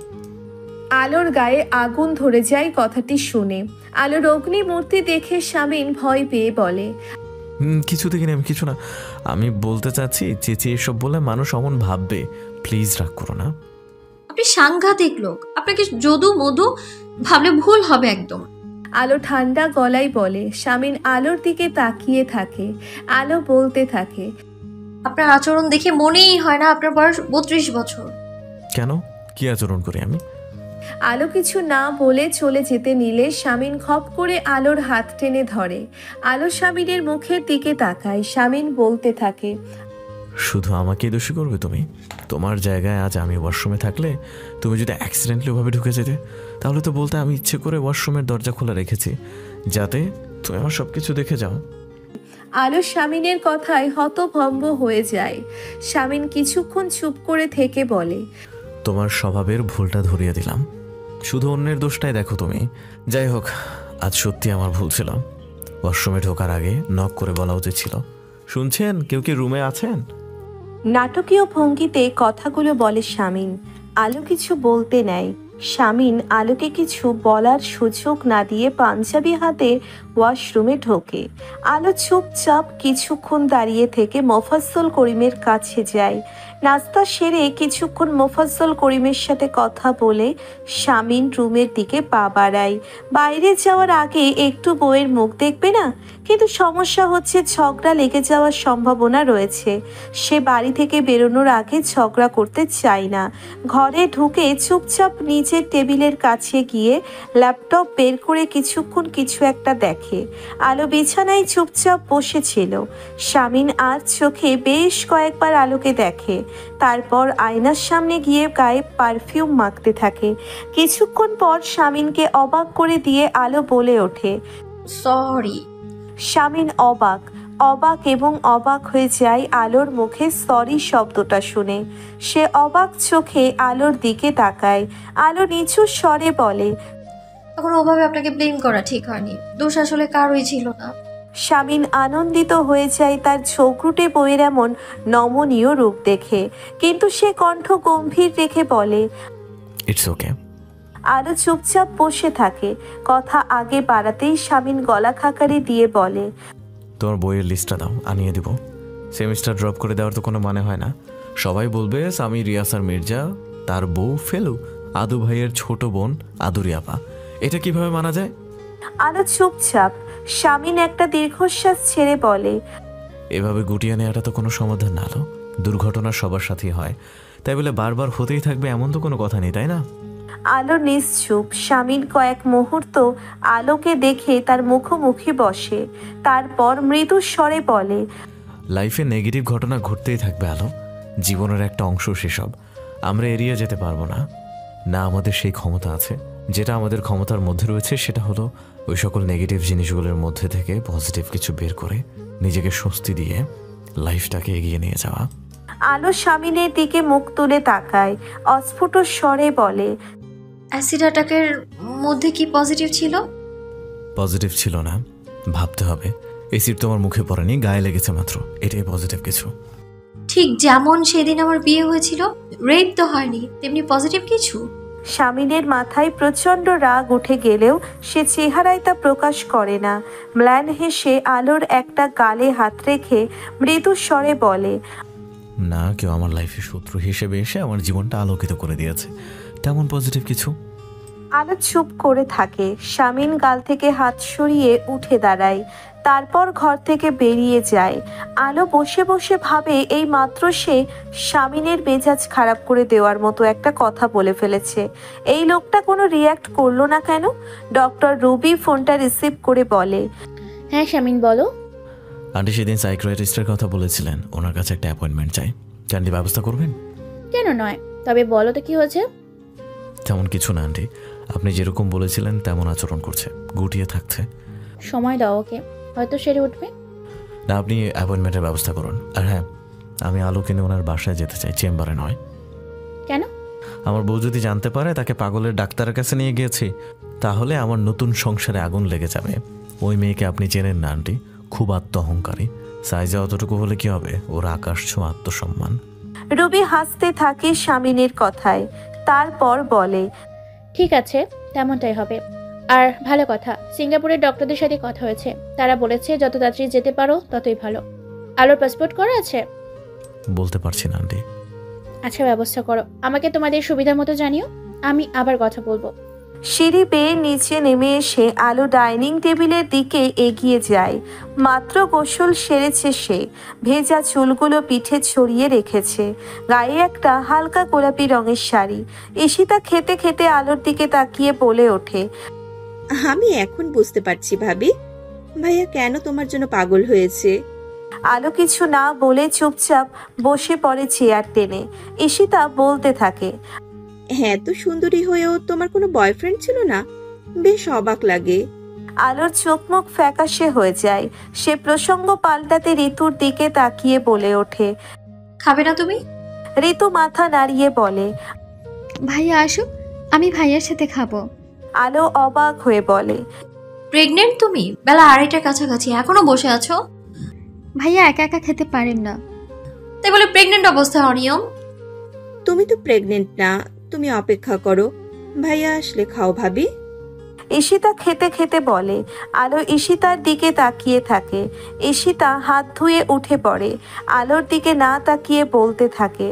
S1: আলোর গায়ে আগুন ধরে যায় কথাটি শুনে। আলোর অগ্নিমূর্তি দেখে শামিন ভয় পেয়ে বলে,
S3: কিছু দেখিনি আমি, কিছু না। আমি বলতে চাচ্ছি চেঁচিয়ে এসব বলে মানুষ অমন ভাববে। প্লিজ রাগ করো না।
S5: আপনি সাংঘাতিক লোক, আপনাকে যদু মধু ভাবলে ভুল হবে একদম।
S1: আলো ঠান্ডা গলায় বলে। শামিন আলোর দিকে তাকিয়ে থাকে। আলো বলতে থাকে,
S5: আপনার আচরণ দেখে মনেই হয় না আপনার বয়স 32 বছর।
S3: কেন, কি আচরণ করি আমি?
S1: আলো কিছু না বলে চলে যেতে নিলে শামিন খপ করে আলোর হাত টেনে ধরে। আলো শামিনের মুখের দিকে তাকায়। শামিন বলতে থাকে,
S3: শুধু আমাকেই দোষী করবে তুমি? তোমার জায়গায় আজ আমি ওয়াশরুমে থাকলে তুমি যদি অ্যাক্সিডেন্টলি ওভাবে ঢুকে যেতে, তাহলে তো বলতে আমি ইচ্ছে করে ওয়াশরুমের দরজা খোলা রেখেছি যাতে তুমি আমার সব কিছু দেখে যাও।
S1: আলো শামিনের কথায় হতভম্ব হয়ে যায়। শামিন কিছুক্ষণ চুপ করে থেকে বলে,
S3: তোমার স্বভাবের ভুলটা ধরিয়ে দিলাম, শুধু অন্যের দোষটাই দেখো তুমি। যাই হোক, আজ সত্যি আমার ভুল ছিল। ওয়াশরুমে ঢোকার আগে নক করে বলা উচিত ছিল। শুনছেন, কেউ কি রুমে আছেন?
S1: নাটকীয় ভঙ্গিতে কথাগুলো বলে শামিন। আলো কিছু বলতে নেয়। শামিন আলোকে কিছু বলার সুযোগ না দিয়ে পাঞ্জাবি হাতে ওয়াশরুমে ঢোকে। আলো চুপচাপ কিছুক্ষণ দাঁড়িয়ে থেকে মোফাজ্জল করিমের কাছে যায়। নাস্তা সেরে কিছুক্ষণ মোফাজ্জল করিমের সাথে কথা বলে শামিন রুমের দিকে পা বাড়ায়। বাইরে যাওয়ার আগে একটু বউয়ের মুখ দেখবে না? কিন্তু সমস্যা হচ্ছে ঝগড়া লেগে যাওয়ার সম্ভাবনা রয়েছে। সে বাড়ি থেকে বেরোনোর আগে ঝগড়া করতে চায় না। ঘরে ঢুকে চুপচাপ নিজের টেবিলের কাছে গিয়ে ল্যাপটপ বের করে কিছুক্ষণ কিছু একটা দেখে। আলো বিছানায় চুপচাপ বসেছিল। শামিন আর চোখে বেশ কয়েকবার আলোকে দেখে, তারপর আয়নার সামনে গিয়ে গায়ে পারফিউম মাখতে থাকে। কিছুক্ষণ পর শামিনকে অবাক করে দিয়ে আলো বলে ওঠে,
S5: সরি।
S1: শামিন অবাক এবং অবাক হয়ে যায় আলোর মুখে সরি শব্দটা শুনে। সে অবাক চোখে আলোর দিকে তাকায়। আলো নিচু স্বরে বলে,
S5: এখন ওভাবে আপনাকে ব্লেম করা ঠিক হয়নি, দোষ আসলে কারোই ছিল না।
S1: শামিন আনন্দিত হয়ে যায় তার ঝোঁকরুটে বইয়ের এমন নমনীয় রূপ দেখে, কিন্তু সে কণ্ঠ গম্ভীর রেখে বলে,
S3: ইটস ওকে।
S1: আলো চুপচাপ বসে থাকে। কথা আগে বাড়াতেই শামিন গলা খাকারি দিয়ে বলে,
S3: তোমার বইয়ের লিস্টটা দাও, আনিয়ে দিব। সেমিস্টার ড্রপ করে দেওয়ার তো কোনো মানে হয় না। সবাই বলবে আমি রিয়াসার মির্জা, তার বউ ফেলু, আদু ভাইয়ের ছোট বোন আদুরি আপা। এটা কিভাবে মানা যায়?
S1: আলো চুপচাপ। শামিন একটা দীর্ঘশ্বাস ছেড়ে বলে,
S3: এভাবে গুটিয়ে নেওয়াটা তো কোনো সমাধান না। আলো, দুর্ঘটনা সবার সাথেই হয়, তাই বলে বারবার হতেই থাকবে এমন তো কোনো কথা নেই, তাই না?
S1: আলো নিশ্চুপ। শামিন কয়েক মুহূর্ত আলোকে দেখে তার মুখোমুখি বসে, তারপর মৃদু স্বরে বলে,
S3: লাইফে নেগেটিভ ঘটনা ঘটতেই থাকবে আলো, জীবনের একটা অংশ সেসব। আমরা এড়িয়ে যেতে পারবো না, না আমাদের সেই ক্ষমতা আছে। যেটা আমাদের ক্ষমতার মধ্যে রয়েছে সেটা হলো ওই সকল নেগেটিভ জিনিসগুলোর মধ্যে থেকে পজিটিভ কিছু বের করে নিজেকে স্বস্তি দিয়ে লাইফটাকে এগিয়ে নিয়ে যাওয়া।
S1: আলো শামিনের দিকে মুখ তুলে তাকায়, অস্ফুট স্বরে বলে,
S5: অ্যাসিড অ্যাটাকের মধ্যে কি পজিটিভ ছিল?
S3: পজিটিভ ছিল না, ভাবতে হবে। এসিড তোমার মুখে পড়েনি, গায়ে লেগেছে মাত্র, এটাই পজিটিভ কিছু।
S5: ঠিক যেমন সেদিন আমার বিয়ে হয়েছিল, রেপ তো হয়নি, তেমনি পজিটিভ কিছু।
S1: শামিনের মাথায় প্রচণ্ড রাগ উঠে গেলেও সে চেহারায় তা প্রকাশ করে না। ম্লান হেসে আলোর একটা গালে হাত রেখে মৃদু স্বরে বলে,
S3: না, কেউ আমার লাইফে শত্রু হিসেবে এসে আমার জীবনটা আলোকিত করে দিয়েছে, তেমন পজিটিভ কিছু।
S1: আলো চুপ করে থাকে। শামিন গাল থেকে হাত সরিয়ে উঠে দাঁড়ায়, তারপর ঘর থেকে বেরিয়ে যায়। আলো বসে বসে ভাবে এই মাত্র সে শামিনের মেজাজ খারাপ করে দেওয়ার মতো একটা কথা বলে ফেলেছে। এই লোকটা কোনো রিয়্যাক্ট করলো না কেন? ডক্টর রুবি ফোনটা রিসিভ করে বলে,
S14: হ্যাঁ শামিন বলো।
S3: আন্টি সেদিন সাইকিয়াট্রিস্টের কথা বলেছিলেন, ওনার কাছে একটা অ্যাপয়েন্টমেন্ট চাই, ক্যান্ডি ব্যবস্থা করবেন?
S14: কেন নয়, তবে বলো তো কি হয়েছে?
S3: তেমন কিছু না আন্টি, আপনি যেরকম বলেছিলেন তেমন আচরণ করছে, গুটিয়ে থাকছে।
S14: সময় দাও ওকে, হয়তো সেরে উঠবে।
S3: না, আপনি অ্যাপয়েন্টমেন্টের ব্যবস্থা করুন। আর হ্যাঁ, আমি আলোকে নিয়ে ওনার বাসায় যেতে চাই, চেম্বারে নয়।
S14: কেন?
S3: আমার বউ যদি জানতে পারে তাকে পাগলের ডাক্তারের কাছে নিয়ে গিয়েছি, তাহলে আমার নতুন সংসারে আগুন লেগে যাবে। ওই মেয়েকে আপনি চেনেন না আন্টি, খুব আত্ম অহংকারী। সাইজে অতটুকু হলে কি হবে, ওর আকাশ ছোঁয়া আত্মসম্মান।
S1: রুবি হাসতে থাকে শামিনের কথায়, তারপর বলে,
S14: ঠিক আছে তেমনটাই হবে। আর ভালো কথা, সিঙ্গাপুরের ডক্টরদের সাথে কথা হয়েছে, তারা বলেছে যত তাড়াতাড়ি যেতে পারো ততই ভালো। আলোর পাসপোর্ট করা আছে?
S3: বলতে পারছি না আন্টি।
S14: আচ্ছা, ব্যবস্থা করো, আমাকে তোমাদের সুবিধা মতো জানিও, আমি আবার কথা বলবো।
S1: সিঁড়ি বেয়ে নিচে নেমে এসে আলো ডাইনিং টেবিলের দিকে এগিয়ে যায়। মাত্র গোসল সেরেছে সে, ভেজা চুলগুলো পিঠে ছড়িয়ে রেখেছে, গায়ে একটা হালকা গোলাপি রঙের শাড়ি। ঈশিতা খেতে খেতে আলোর দিকে তাকিয়ে বলে ওঠে,
S4: আমি এখন বুঝতে পারছি ভাবি, ভাইয়া কেন তোমার জন্য পাগল হয়েছে।
S1: আলো কিছু না বলে চুপচাপ বসে পড়ে চেয়ার টেনে। ঈশিতা বলতে থাকে,
S4: হ্যাঁ, তো সুন্দরী হয়েও তোমার কোনো বয়ফ্রেন্ড ছিল না, বেশ অবাক লাগে।
S1: আলোর চোখ মুখ ফ্যাকাশে হয়ে যায়। সে প্রসঙ্গ পাল্টাতে ঋতুর দিকে তাকিয়ে বলে ওঠে,
S5: খাবে না তুমি?
S1: ঋতু মাথা নাড়িয়ে বলে,
S6: ভাইয়া আসুক, আমি ভাইয়ার সাথে খাবো।
S1: আলো অবাক হয়ে বলে,
S5: প্রেগনেন্ট তুমি? বেলা 2:30টার কাছাকাছি এখনো বসে আছো?
S6: ভাইয়া একা একা খেতে পারেন না।
S5: তাই বলে প্রেগনেন্ট অবস্থায় অনিয়ম?
S4: তুমি তো প্রেগনেন্ট না, তুমি অপেক্ষা করো, ভাইয়া আসলে খাও ভাবি।
S1: ঈশিতা খেতে খেতে বলে। আলো ঈশিতার দিকে তাকিয়ে থাকে। ঈশিতা হাত ধুয়ে উঠে পড়ে, আলোর দিকে না তাকিয়ে বলতে থাকে,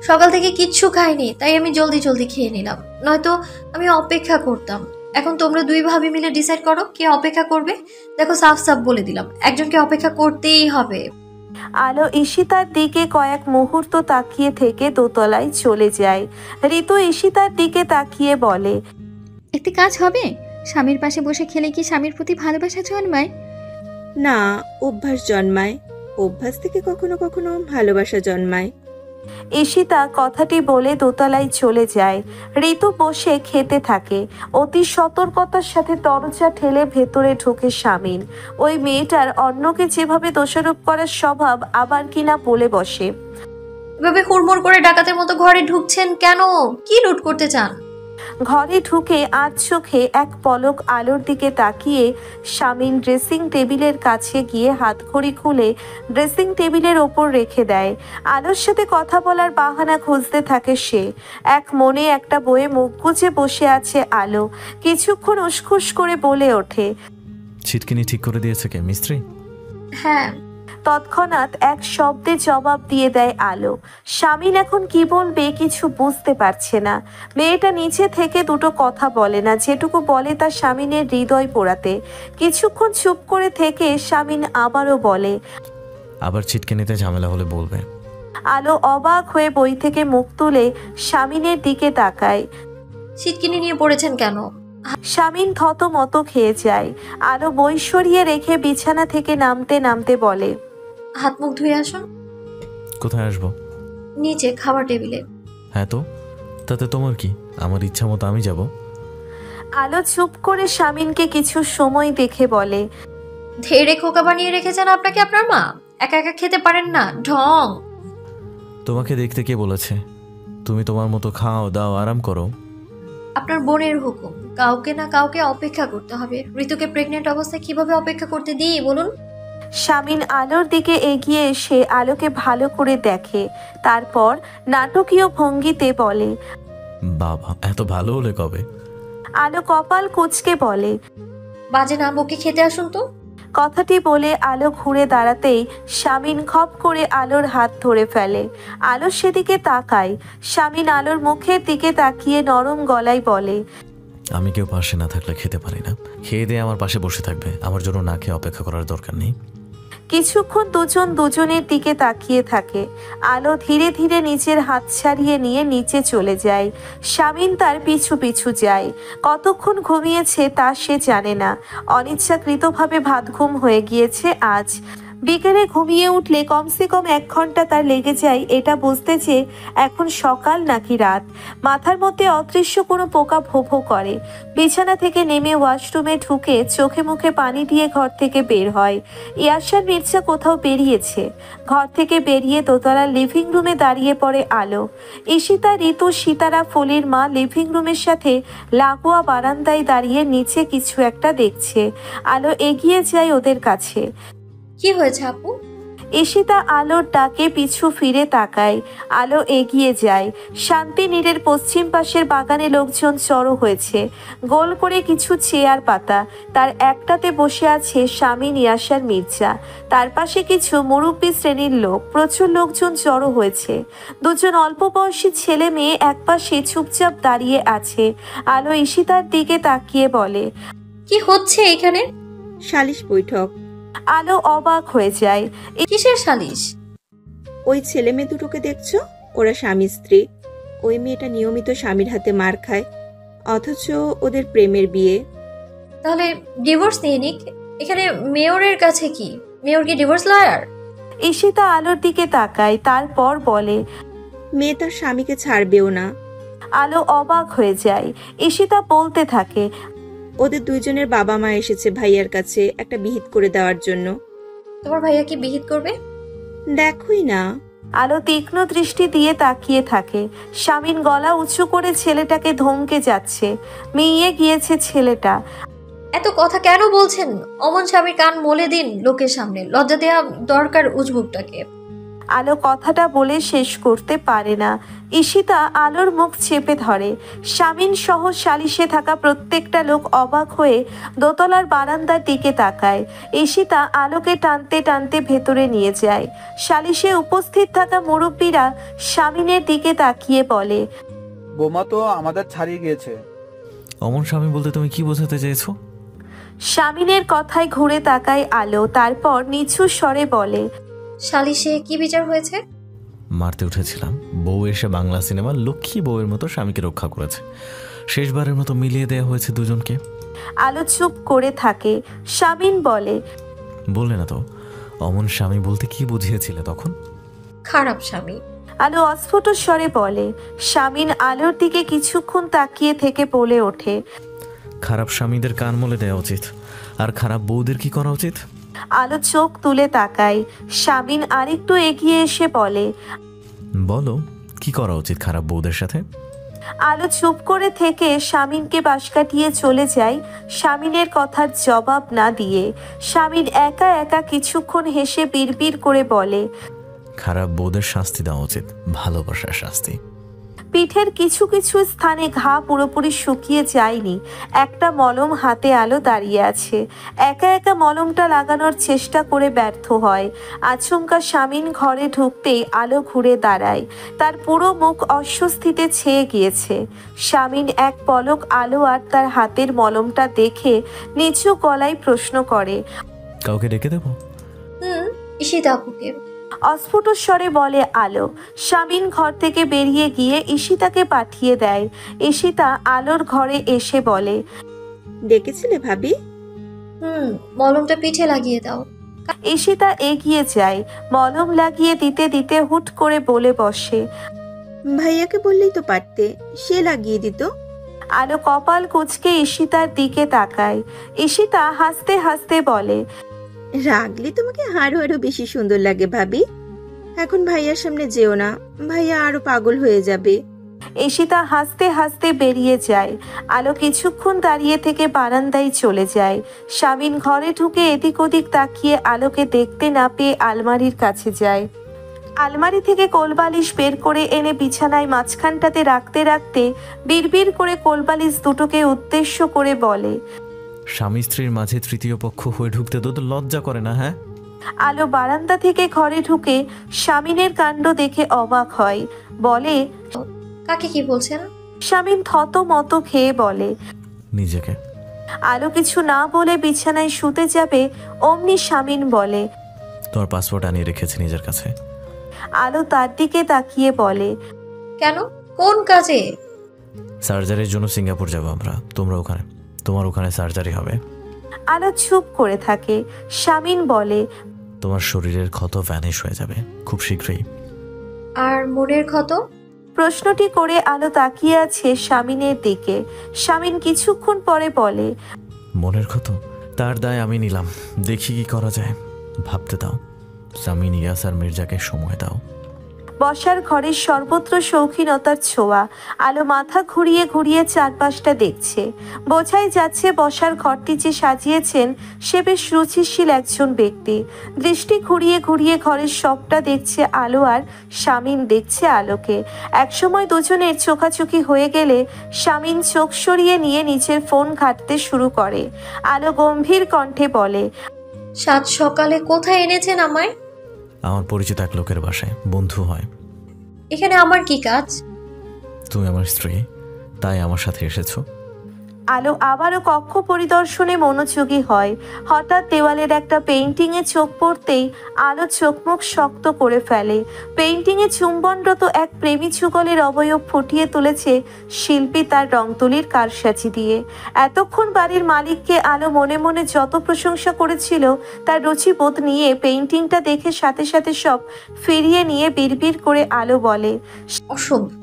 S5: সকাল থেকে কিচ্ছু খাইনি, তাই আমি জলদি জলদি খেয়ে নিলাম, নয়তো আমি অপেক্ষা করতাম। এখন তোমরা দুই ভাবি মিলে ডিসাইড করো কে অপেক্ষা করবে। দেখো, সাফ সাফ বলে দিলাম, একজনকে অপেক্ষা করতেই হবে।
S1: আলো ঈশিতার দিকে কয়েক মুহূর্ত তাকিয়ে থেকে দোতলায় চলে যায়। ঋতু ঈশিতার দিকে তাকিয়ে বলে,
S6: একটি কাজ হবে? স্বামীর পাশে বসে খেলে কি স্বামীর প্রতি ভালোবাসা জন্মায়?
S4: না, অভ্যাস জন্মায়, অভ্যাস থেকে কখনো কখনো ভালোবাসা জন্মায়।
S1: ঈশিতা কথাটি বলে দোতলায় চলে যায়। ঋতু বসে খেতে থাকে। অতি সতর্কতার সাথে দরজা ঠেলে ভেতরে ঢোকে শামিন। ওই মেয়েটার অন্যকে যেভাবে দোষারোপ করার স্বভাব আবার কিনা বলে বসে,
S5: এভাবে হুড়মুড় করে ডাকাতের মতো ঘরে ঢুকছেন কেন? কি লুট করতে চান?
S1: ঘরে ঢুকে আজ চোখে এক পলক আলোর দিকে তাকিয়ে শামিন ড্রেসিং টেবিলের কাছে গিয়ে হাতঘড়ি খুলে ড্রেসিং টেবিলের ওপর রেখে দেয়। আলোর সাথে কথা বলার বাহানা খুঁজতে থাকে সে। এক মনে একটা বইয়ে মুখ গুজে বসে আছে আলো। কিছুক্ষণ উসখুস করে বলে ওঠে,
S3: ছিটকিনি ঠিক করে দিয়েছে কে, মিস্ত্রি?
S5: হ্যাঁ।
S1: তৎক্ষণাৎ এক শব্দে জবাব দিয়ে দেয় আলো। শামিন এখন কি বলবে কিছু বুঝতে পারছে না। মেয়েটা নিচে থেকে দুটো কথা বলে না, যেটুকু বলে তা শামিনের হৃদয় পোড়াতে। কিছুক্ষণ চুপ করে থেকে শামিন আবারও বলে,
S3: আবার ছিটকিনিতে ঝামেলা হলে বলবে।
S1: আলো অবাক হয়ে বই থেকে মুখ তুলে শামিনের দিকে তাকায়।
S5: ছিটকিনি নিয়ে পড়েছেন কেন?
S1: শামিন থতমত খেয়ে যায়। আলো বই সরিয়ে রেখে বিছানা থেকে নামতে নামতে বলে,
S5: হাত মুখ ধুয়ে আসুন।
S3: কোথায় আসবো?
S5: নিচে খাবার টেবিলে।
S3: হ্যাঁ, তো তাতে তোমার কি? আমার ইচ্ছা মতো আমি যাব।
S1: আলো চুপ করে শামিনকে কিছু সময় দেখে বলে,
S5: ধেড়ে খোকা বানিয়ে রেখেছেন আপনাকে আপনার মা? একা একা খেতে পারেন না, ঢং।
S3: তোমাকে দেখতে কে বলেছে? তুমি তোমার মতো খাও দাও, আরাম করো।
S5: আপনার বোনের হুকুম, কাউকে না কাউকে অপেক্ষা করতে হবে। ঋতুকে প্রেগনেন্ট অবস্থায় কিভাবে অপেক্ষা করতে দিই বলুন?
S1: শামিন আলোর দিকে এগিয়ে এসে আলোকে ভালো করে দেখে, তারপর নাটকীয় ভঙ্গিতে বলে,
S3: বাবা এত ভালো হলে কবে?
S1: আলো কপাল কুঁচকে বলে,
S5: বাজে না বকে খেতে আসুন তো।
S1: কথাটি বলে আলো ঘুরে দাঁড়াতেই শামিন খপ করে আলোর হাত ধরে ফেলে। আলো সেদিকে তাকায়। শামিন আলোর মুখের দিকে তাকিয়ে নরম গলায় বলে,
S3: আমি কেউ পাশে না থাকলে খেতে পারি না। খেয়ে দিয়ে আমার পাশে বসে থাকবে, আমার জন্য না খেয়ে অপেক্ষা করার দরকার নেই।
S1: কিছুক্ষণ দুজন দুজনের দিকে তাকিয়ে থাকে। আলো ধীরে ধীরে নিচের হাত ছাড়িয়ে নিয়ে নিচে চলে যায়। শামিন তার পিছু পিছু যায়। কতক্ষণ ঘুমিয়েছে তা সে জানে না। অনিচ্ছাকৃতভাবে ভাত ঘুম হয়ে গিয়েছে আজ। বিকেলে ঘুমিয়ে উঠলে কমসে কম 1 ঘন্টা তার লেগে যায় এটা বুঝতে যে এখন সকাল নাকি রাত। মাথার মধ্যে অদৃশ্য কোনো পোকা ভো ভো করে। বিছানা থেকে নেমে ওয়াশরুমে ঢুকে চোখে মুখে পানি দিয়ে ঘর থেকে বের হয়। ইয়াসার মির্জা কোথাও বেরিয়েছে। ঘর থেকে বেরিয়ে দোতলার লিভিং রুমে দাঁড়িয়ে পড়ে আলো। ঈশিতা, ঋতু, সীতারা, ফলির মা লিভিং রুমের সাথে লাগোয়া বারান্দায় দাঁড়িয়ে নিচে কিছু একটা দেখছে। আলো এগিয়ে যায় ওদের কাছে।
S5: কি হয়েছে আপু?
S1: ঈশিতা আলোর ডাকে পিছু ফিরে তাকায়। আলো এগিয়ে যায়। শান্তিনীড়ের পশ্চিম পাশের বাগানে লোকজন জড়ো হয়েছে। গোল করে কিছু চেয়ার পাতা, তার একটাতে বসে আছে শামীন, ইয়াসার, মির্জা। তার পাশে কিছু মুরব্বী শ্রেণীর লোক। প্রচুর লোকজন জড়ো হয়েছে। দুজন অল্প বয়সী ছেলে মেয়ে একপাশে চুপচাপ দাঁড়িয়ে আছে। আলো ঈশিতার দিকে তাকিয়ে বলে,
S5: কি হচ্ছে এখানে?
S4: সালিশ বৈঠক।
S1: আলো অবাক হয়ে যায়।
S5: কিসের সালিশ?
S4: ওই ছেলে মেয়ে দুটোকে দেখছো, ওরা স্বামী স্ত্রী। ওই মেয়েটা নিয়মিত স্বামীর হাতে মার খায়, অথচ ওদের প্রেমের বিয়ে।
S5: তাহলে ডিভোর্স নিয়ে নিক। এখানে মেয়রের কাছে কি? মেয়র কি ডিভোর্স লয়ার?
S1: ঈশিতা আলোর দিকে তাকায়, তারপর বলে,
S4: মেয়ে তার স্বামীকে ছাড়বেও না।
S1: আলো অবাক হয়ে যায়। ঈশিতা বলতে থাকে,
S4: ওদের দুইজনের বাবা মা এসেছে ভাইয়ার কাছে একটা বিহিত করে দেওয়ার জন্য।
S5: তোমার ভাইয়া কি বিহিত করবে?
S4: দেখোই না।
S1: আলো তীক্ষ্ণ দৃষ্টি দিয়ে তাকিয়ে থাকে। শামীন গলা উঁচু করে ছেলেটাকে ধমকে যাচ্ছে। মেয়ে গিয়েছে ছেলেটা।
S5: এত কথা কেন বলছেন? অমন স্বামীর কান মলে দিন লোকের সামনে। লজ্জা দেওয়া দরকার উজবুকটাকে।
S1: আলো কথাটা বলে শেষ করতে পারে না। ঈশিতা আলোর মুখ চেপে ধরে। শামীন সহ সালিশে থাকা প্রত্যেকটা লোক অবাক হয়ে দোতলার বারান্দার দিকে তাকায়। ঈশিতা আলোকে টানতে টানতে ভেতরে নিয়ে যায়। সালিশে উপস্থিত থাকা মুরব্বীরা শামীনের দিকে তাকিয়ে বলে,
S15: বোমা তো আমাদের ছাড়িয়ে গিয়েছে।
S3: অমন স্বামী বলতে তুমি কি বোঝাতে চেয়েছো?
S1: শামীনের কথায় ঘুরে তাকায় আলো, তারপর নিচু স্বরে বলে,
S5: সালিশে কি বিচার হয়েছে?
S3: মারতে উঠেছিলাম, বউ এসে বাংলা সিনেমার লক্ষ্মী বউয়ের মতো স্বামীকে রক্ষা করেছে। শেষবারের মতো মিলিয়ে দেয়া হয়েছে দুজনকে।
S1: আলো চুপ করে থাকে। শামীন বলে,
S3: বললে না তো অমন স্বামী বলতে কি বুঝিয়েছিলে তখন?
S5: খারাপ স্বামী।
S1: আলো অস্ফুট স্বরে বলে। শামীন আলোর দিকে কিছুক্ষণ তাকিয়ে থেকে বলে ওঠে,
S3: খারাপ স্বামীদের কান মলে দেওয়া উচিত। আর খারাপ বউদের কি করা উচিত?
S1: আলো চোখ তুলে তাকায়। শামীন আরেকটু এগিয়ে এসে বলে,
S3: বলো কি করা উচিত খারাপ বউদের সাথে?
S1: আলো চুপ করে থেকে শামীনকে পাশ কাটিয়ে চলে যায়। শামীনের কথার জবাব না দিয়ে শামীন একা একা কিছুক্ষণ হেসে বিড়বিড় করে বলে,
S3: খারাপ বউদের শাস্তি দেওয়া উচিত, ভালোবাসার শাস্তি।
S1: পিঠের কিছু কিছু স্থানে ঘা পুরোপুরি শুকিয়ে যায়নি। একটা মলম হাতে আলো দাঁড়িয়ে আছে। একা একা মলমটা লাগানোর চেষ্টা করে ব্যর্থ হয়। আচমকা শামীন ঘরে ঢুকতেই আলো ঘুরে দাঁড়ায়। তার পুরো মুখ অস্বস্তিতে ছেয়ে গিয়েছে। শামীন এক পলক আলো আর তার হাতের মলমটা দেখে নিচু গলায় প্রশ্ন করে,
S3: কাউকে ডেকে দেবো?
S5: ঈশিতা আপুকে।
S1: অস্ফুট স্বরে বলে আলো। শামীন ঘর থেকে বেরিয়ে গিয়ে ঈশিতাকে পাঠিয়ে দেয়। ঈশিতা আলোর ঘরে এসে বলে,
S4: ডেকেছিলে ভাবি?
S5: মলমটা পিঠে লাগিয়ে দাও।
S1: ঈশিতা এগিয়ে যায়। মলম লাগিয়ে দিতে দিতে হুট করে বলে বসে,
S4: ভাইয়াকে বললেই তো পারতে, সে লাগিয়ে দিত।
S1: আলো কপাল কুঁচকে ঈশিতার দিকে তাকায়। ঈশিতা হাসতে হাসতে বলে,
S4: রাগলে তোমাকে আরো আরো বেশি সুন্দর লাগে ভাবি। এখন ভাইয়ার সামনে যেও না, ভাইয়া আরো পাগল হয়ে যাবে।
S1: ঈশিতা হাসতে হাসতে বেরিয়ে যায়। আলো কিছুক্ষণ দাঁড়িয়ে থেকে বারান্দায় চলে যায়। শামীন ঘরে ঢুকে এদিক ওদিক তাকিয়ে আলোকে দেখতে না পেয়ে আলমারির কাছে যায়। আলমারি থেকে কোলবালিশ বের করে এনে বিছানায় মাঝখানটাতে রাখতে রাখতে বিড়বিড় করে কোলবালিশ দুটোকে উদ্দেশ্য করে বলে,
S3: স্বামী স্ত্রীর মাঝে তৃতীয় পক্ষ হয়ে ঢুকতে তো লজ্জা করে না? হ্যাঁ।
S1: আলো বারান্দা থেকে ঘরে ঢুকে শামীনের কাণ্ড দেখে অবাক হয়। বলে,
S5: কাকে কি বলছেন?
S1: শামীন থতমত খেয়ে বলে,
S3: নিজেকে।
S1: আলো কিছু না বলে বিছানায় শুতে যাবে, অমনি শামীন বলে,
S3: তোর পাসপোর্ট আনিয়ে রেখেছি নিজের কাছে।
S1: আলো তার দিকে তাকিয়ে বলে,
S5: কেন? কোন কাজে?
S3: সার্জারির জন্য সিঙ্গাপুর যাব আমরা, তোমরা ওখানে, তোমার ওখানে সার্জারি হবে।
S1: আলো চুপ করে থাকে। শামীন বলে,
S3: তোমার শরীরের ক্ষত ভ্যানিশ হয়ে যাবে খুব শীঘ্রই।
S5: আর মনের ক্ষত?
S1: প্রশ্নটি করে আলো তাকিয়ে আছে শামীনের দিকে। শামীন কিছুক্ষণ পরে বলে,
S3: মনের ক্ষত? তার দায় আমি নিলাম, দেখি কি করা যায়, ভাবতে দাও। শামীন, ইয়াস আর মির্জাকে সময় দাও।
S1: বসার ঘরের সর্বত্র শৌখিনতার ছোঁয়া। আলো মাথা ঘুরিয়ে ঘুরিয়ে চারপাশটা দেখছে। বোঝাই যাচ্ছে বসার ঘরটি যে সাজিয়েছেন সে বেশ রুচিশীল একজন ব্যক্তি। দৃষ্টি ঘুরিয়ে ঘুরিয়ে ঘরের সবটা দেখছে আলো, আর শামিন দেখছে আলোকে। একসময় দুজনের চোখাচোখি হয়ে গেলে শামিন চোখ সরিয়ে নিয়ে নিজের ফোন ঘাঁটতে শুরু করে। আলো গম্ভীর কণ্ঠে বলে,
S5: সাত সকালে কোথায় এনেছেন আমায়?
S3: আমার পরিচিত এক লোকের বাসায়, বন্ধু হয়।
S5: এখানে আমার কি কাজ?
S3: তুমি আমার স্ত্রী, তাই আমার সাথে এসেছো।
S1: আলো আবারও কক্ষ পরিদর্শনে মনোযোগী হয়। হঠাৎ দেওয়ালের একটা পেইন্টিংয়ে চোখ পড়তেই আলো চোখ মুখ শক্ত করে ফেলে। পেইন্টিংয়ে চুম্বনরত এক প্রেমী যুগলের অবয়ব ফুটিয়ে তুলেছে শিল্পী তার রংতুলির কারসাজি দিয়ে। এতক্ষণ বাড়ির মালিককে আলো মনে মনে যত প্রশংসা করেছিল তার রুচিবোধ নিয়ে পেইন্টিংটা দেখে সাথে সাথে সব ফিরিয়ে নিয়ে বিড়বিড় করে আলো বলে,
S5: অসভ্য।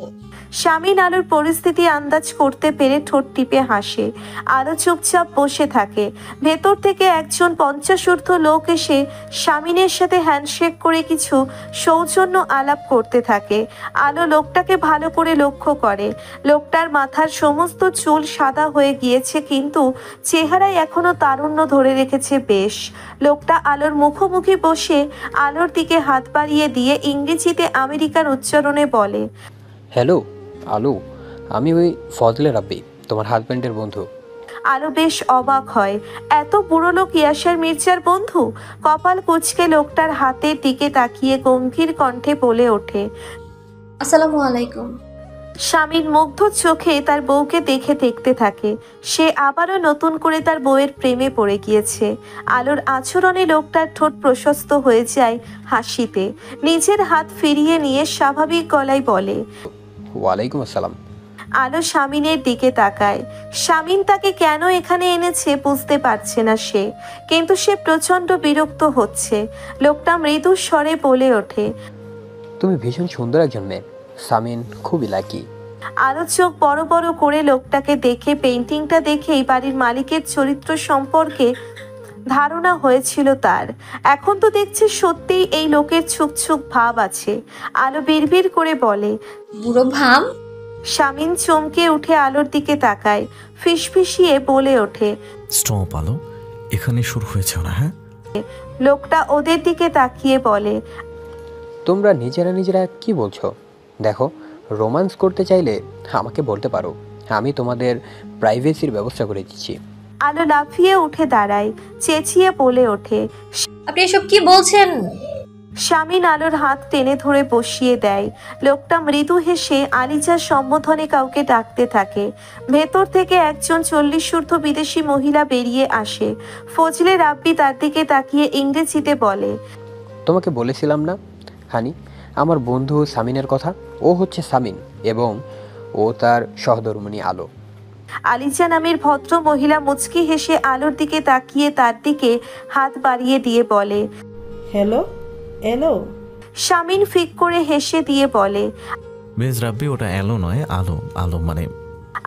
S1: শামিন আলোর পরিস্থিতি আন্দাজ করতে পেরে ঠোঁট টিপে হাসে। আলো চুপচাপ বসে থাকে। ভেতর থেকে একজন 50 ঊর্ধ্ব লোক এসে শামিনের সাথে হ্যান্ডশেক করে কিছু সৌজন্য আলাপ করতে থাকে। আলো লোকটাকে ভালো করে লক্ষ্য করে। লোকটার মাথার সমস্ত চুল সাদা হয়ে গিয়েছে, কিন্তু চেহারায় এখনো তারুণ্য ধরে রেখেছে বেশ। লোকটা আলোর মুখোমুখি বসে আলোর দিকে হাত বাড়িয়ে দিয়ে ইংরেজিতে আমেরিকান উচ্চারণে বলে,
S9: হ্যালো আলু, আমি ওই ফজলে রাব্বি, তোমার হাজব্যান্ডের বন্ধু।
S1: আলো বেশ অবাক হয়। এত বুড়ো লোক ইয়াসার মির্জার বন্ধু? কপাল কুঁচকে লোকটার হাতের দিকে তাকিয়ে গম্ভীর কণ্ঠে বলে ওঠে,
S5: আসসালামু আলাইকুম।
S1: শামিন মুগ্ধ চোখে তার বউকে দেখতে থাকে। সে আবারও নতুন করে তার বউয়ের প্রেমে পড়ে গিয়েছে। আলোর আচরণে লোকটার ঠোঁট প্রশস্ত হয়ে যায় হাসিতে। নিজের হাত ফিরিয়ে নিয়ে স্বাভাবিক গলায় বলে,
S9: ওয়ালাইকুম আসসালাম।
S1: আলো শামিনের দিকে তাকায়। শামিন তাকে কেন এখানে এনেছে বুঝতে পারছে না সে, কিন্তু সে প্রচন্ড বিরক্ত হচ্ছে। লোকটা মৃদু স্বরে বলে ওঠে,
S9: তুমি ভীষণ সুন্দর একজন মেয়ে, শামিন খুবই লাকি।
S1: আলো চোখ বড় বড় করে লোকটাকে দেখে পেইন্টিংটা দেখেই বাড়ির মালিকের চরিত্র সম্পর্কে ধারণা হয়েছিল তার। এখন তো দেখছে সত্যিই এই লোকের ছুকছুক ভাব আছে। আলো বিড়বিড় করে বলে,
S5: বুড়ো ভাম।
S1: শামিন চমকে উঠে আলোর দিকে তাকায়, ফিসফিসিয়ে বলে ওঠে,
S3: স্টপ আলো, এখানে শুরু হয়েছে না? হ্যাঁ।
S1: লোকটা ওদের দিকে তাকিয়ে বলে,
S9: তোমরা নিজেরা কি বলছো? দেখো, রোম্যান্স করতে চাইলে আমাকে বলতে পারো, আমি তোমাদের প্রাইভেসির ব্যবস্থা করে দিচ্ছি।
S1: আলো লাফিয়ে উঠে দাঁড়ায়, চেঁচিয়ে বলে ওঠে,
S5: আপনি এসব কি বলছেন?
S1: শামিন আলোর হাত টেনে ধরে বসিয়ে দেয়। লোকটা মৃদু হেসে আলিজার সম্বোধনে কাউকে ডাকতে থাকে। ভেতর থেকে একজন 40 ঊর্ধ্ব বিদেশি মহিলা বেরিয়ে আসে। ফজলে রাব্বি তার দিকে তাকিয়ে ইংরেজিতে বলে,
S9: তোমাকে বলেছিলাম না হানি, আমার বন্ধু সামিনের কথা? ও হচ্ছে সামিন এবং ও তার সহধর্মিণী আলো।
S1: আলিজা নামের ভদ্র মহিলা মুচকি হেসে আলোর দিকে তাকিয়ে তার দিকে হাত বাড়িয়ে দিয়ে বলে,
S16: হ্যালো এলো।
S1: শামিন ফিক করে হেসে দিয়ে বলে,
S3: মিস রাব্বি, ওটা এলো নয়, আলো। আলো মানে?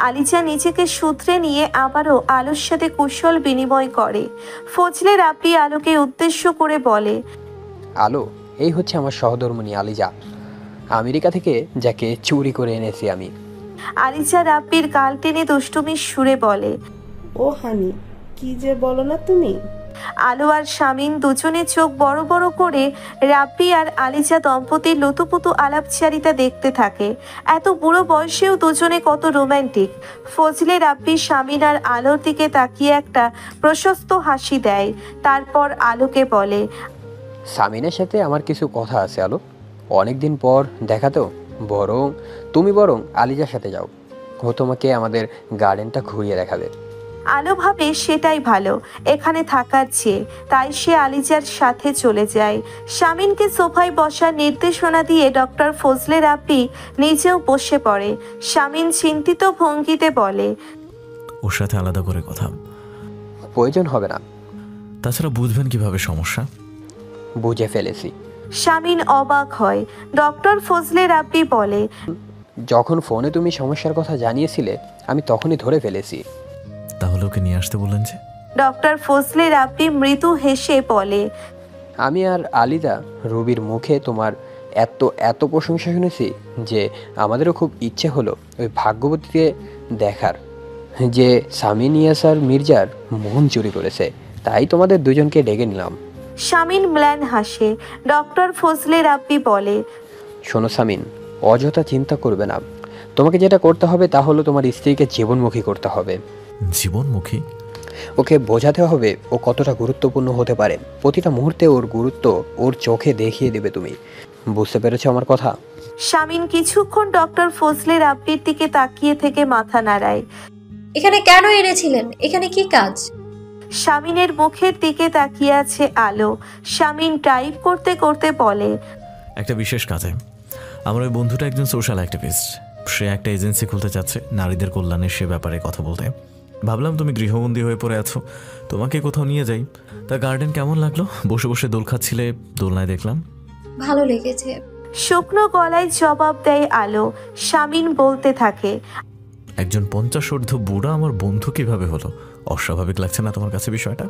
S1: আলিজা নিজেকে শুধরে নিয়ে আবারও আলোর সাথে কুশল বিনিময় করে। ফজলে রাব্বি আলোকে উদ্দেশ্য করে বলে,
S9: আলো, এই হচ্ছে আমার সহধর্মিণী আলিজা, আমেরিকা থেকে যাকে চুরি করে এনেছি আমি।
S1: আলিজা রাব্বির গাল টেনে দুষ্টুমির সুরে বলে,
S16: ও হানি, কি যে বলো না তুমি।
S1: আলো আর শামিন দুজনে চোখ বড় বড় করে রাব্বি আর আলিজা দম্পতির লুতুপুতু আলাপচারিতা দেখতে থাকে। এত বুড়ো বয়সেও দুজনে কত রোম্যান্টিক। ফজলে রাব্বি শামিন আর আলোর দিকে তাকিয়ে একটা প্রশস্ত হাসি দেয়। তারপর আলোকে বলে,
S9: সামিনের সাথে আমার কিছু কথা আছে আলো, অনেকদিন পর দেখা তো, তুমি বরং আলিজার সাথে যাও, ও তোমাকে আমাদের গার্ডেনটা ঘুরিয়ে দেখাবে।
S1: আলো ভাবে সেটাই ভালো এখানে থাকার চেয়ে, তাই সে আলিজার সাথে চলে যায়। শামিনকে সোফায় বসার নির্দেশনা দিয়ে ডক্টর ফজলে রাব্বি নিজেও বসে পড়ে। শামিন চিন্তিত ভঙ্গিতে বলে,
S3: ওর সাথে আলাদা করে কথা
S9: প্রয়োজন হবে না।
S3: তাছাড়া বুঝবেন কিভাবে সমস্যা?
S9: বুঝে ফেলেছি।
S1: শামিন অবাক হয়। ডক্টর ফজলে রাব্বি বলে,
S9: যখন ফোনে তুমি সমস্যার কথা জানিয়েছিলে আমি তখনই ধরে ফেলেছি।
S3: তাহলে ওকে নিয়ে আসতে বললেন যে?
S1: ডক্টর ফজলে রাব্বি মৃদু হেসে বলে,
S9: আমি আর আলিদা রুবির মুখে তোমার এত এত প্রশংসা শুনেছি যে আমাদেরও খুব ইচ্ছে হলো ওই ভাগ্যবতীকে দেখার, যে সামিন ইয়াসার মির্জার মন চুরি করেছে। তাই তোমাদের দুজনকে ডেকে নিলাম।
S1: শামিন ম্লান হাসে। ডক্টর ফজলে রাব্বি বলে,
S9: শোনো সামিন, অযথা চিন্তা করবে না। তোমাকে যেটা করতে হবে তা হলো তোমার স্ত্রীকে জীবনমুখী করতে হবে।
S3: জীবনমুখী?
S9: ওকে বোঝাতে হবে ও কতটা গুরুত্বপূর্ণ হতে পারে। প্রতিটা মুহূর্তে ওর গুরুত্ব ওর চোখে দেখিয়ে দেবে তুমি। বুঝতে পেরেছো আমার কথা?
S1: শামিন কিছুক্ষণ ডক্টর ফজলে রাব্বির দিকে তাকিয়ে থেকে মাথা নাড়ায়।
S5: এখানে কেন এনেছিলেন? এখানে কি কাজ?
S1: শামিনের মুখের দিকে তাকিয়ে আছে আলো। শামিন টাইপ করতে করতে বলে,
S3: একটা বিশেষ কাজে। আমার ওই বন্ধুটা একজন সোশ্যাল অ্যাক্টিভিস্ট। সে একটা এজেন্সি খুলতে চাচ্ছে নারীদের কল্যাণের সে ব্যাপারে কথা বলতে। ভাবলাম তুমি গৃহবন্দী হয়ে পড়ে আছো, তোমাকে কোথাও নিয়ে যাই। তা গার্ডেন কেমন লাগলো? বসে বসে দোল খাচ্ছিলে, দোলনায় দেখলাম।
S5: ভালো লেগেছে।
S1: শুকনো গলায় জবাব দেয় আলো। শামিন বলতে থাকে,
S3: একজন 50 ঊর্ধ্ব বুড়া আমার বন্ধু কিভাবে হলো? অস্বাভাবিক লাগছে না তোমার কাছে বিষয়টা?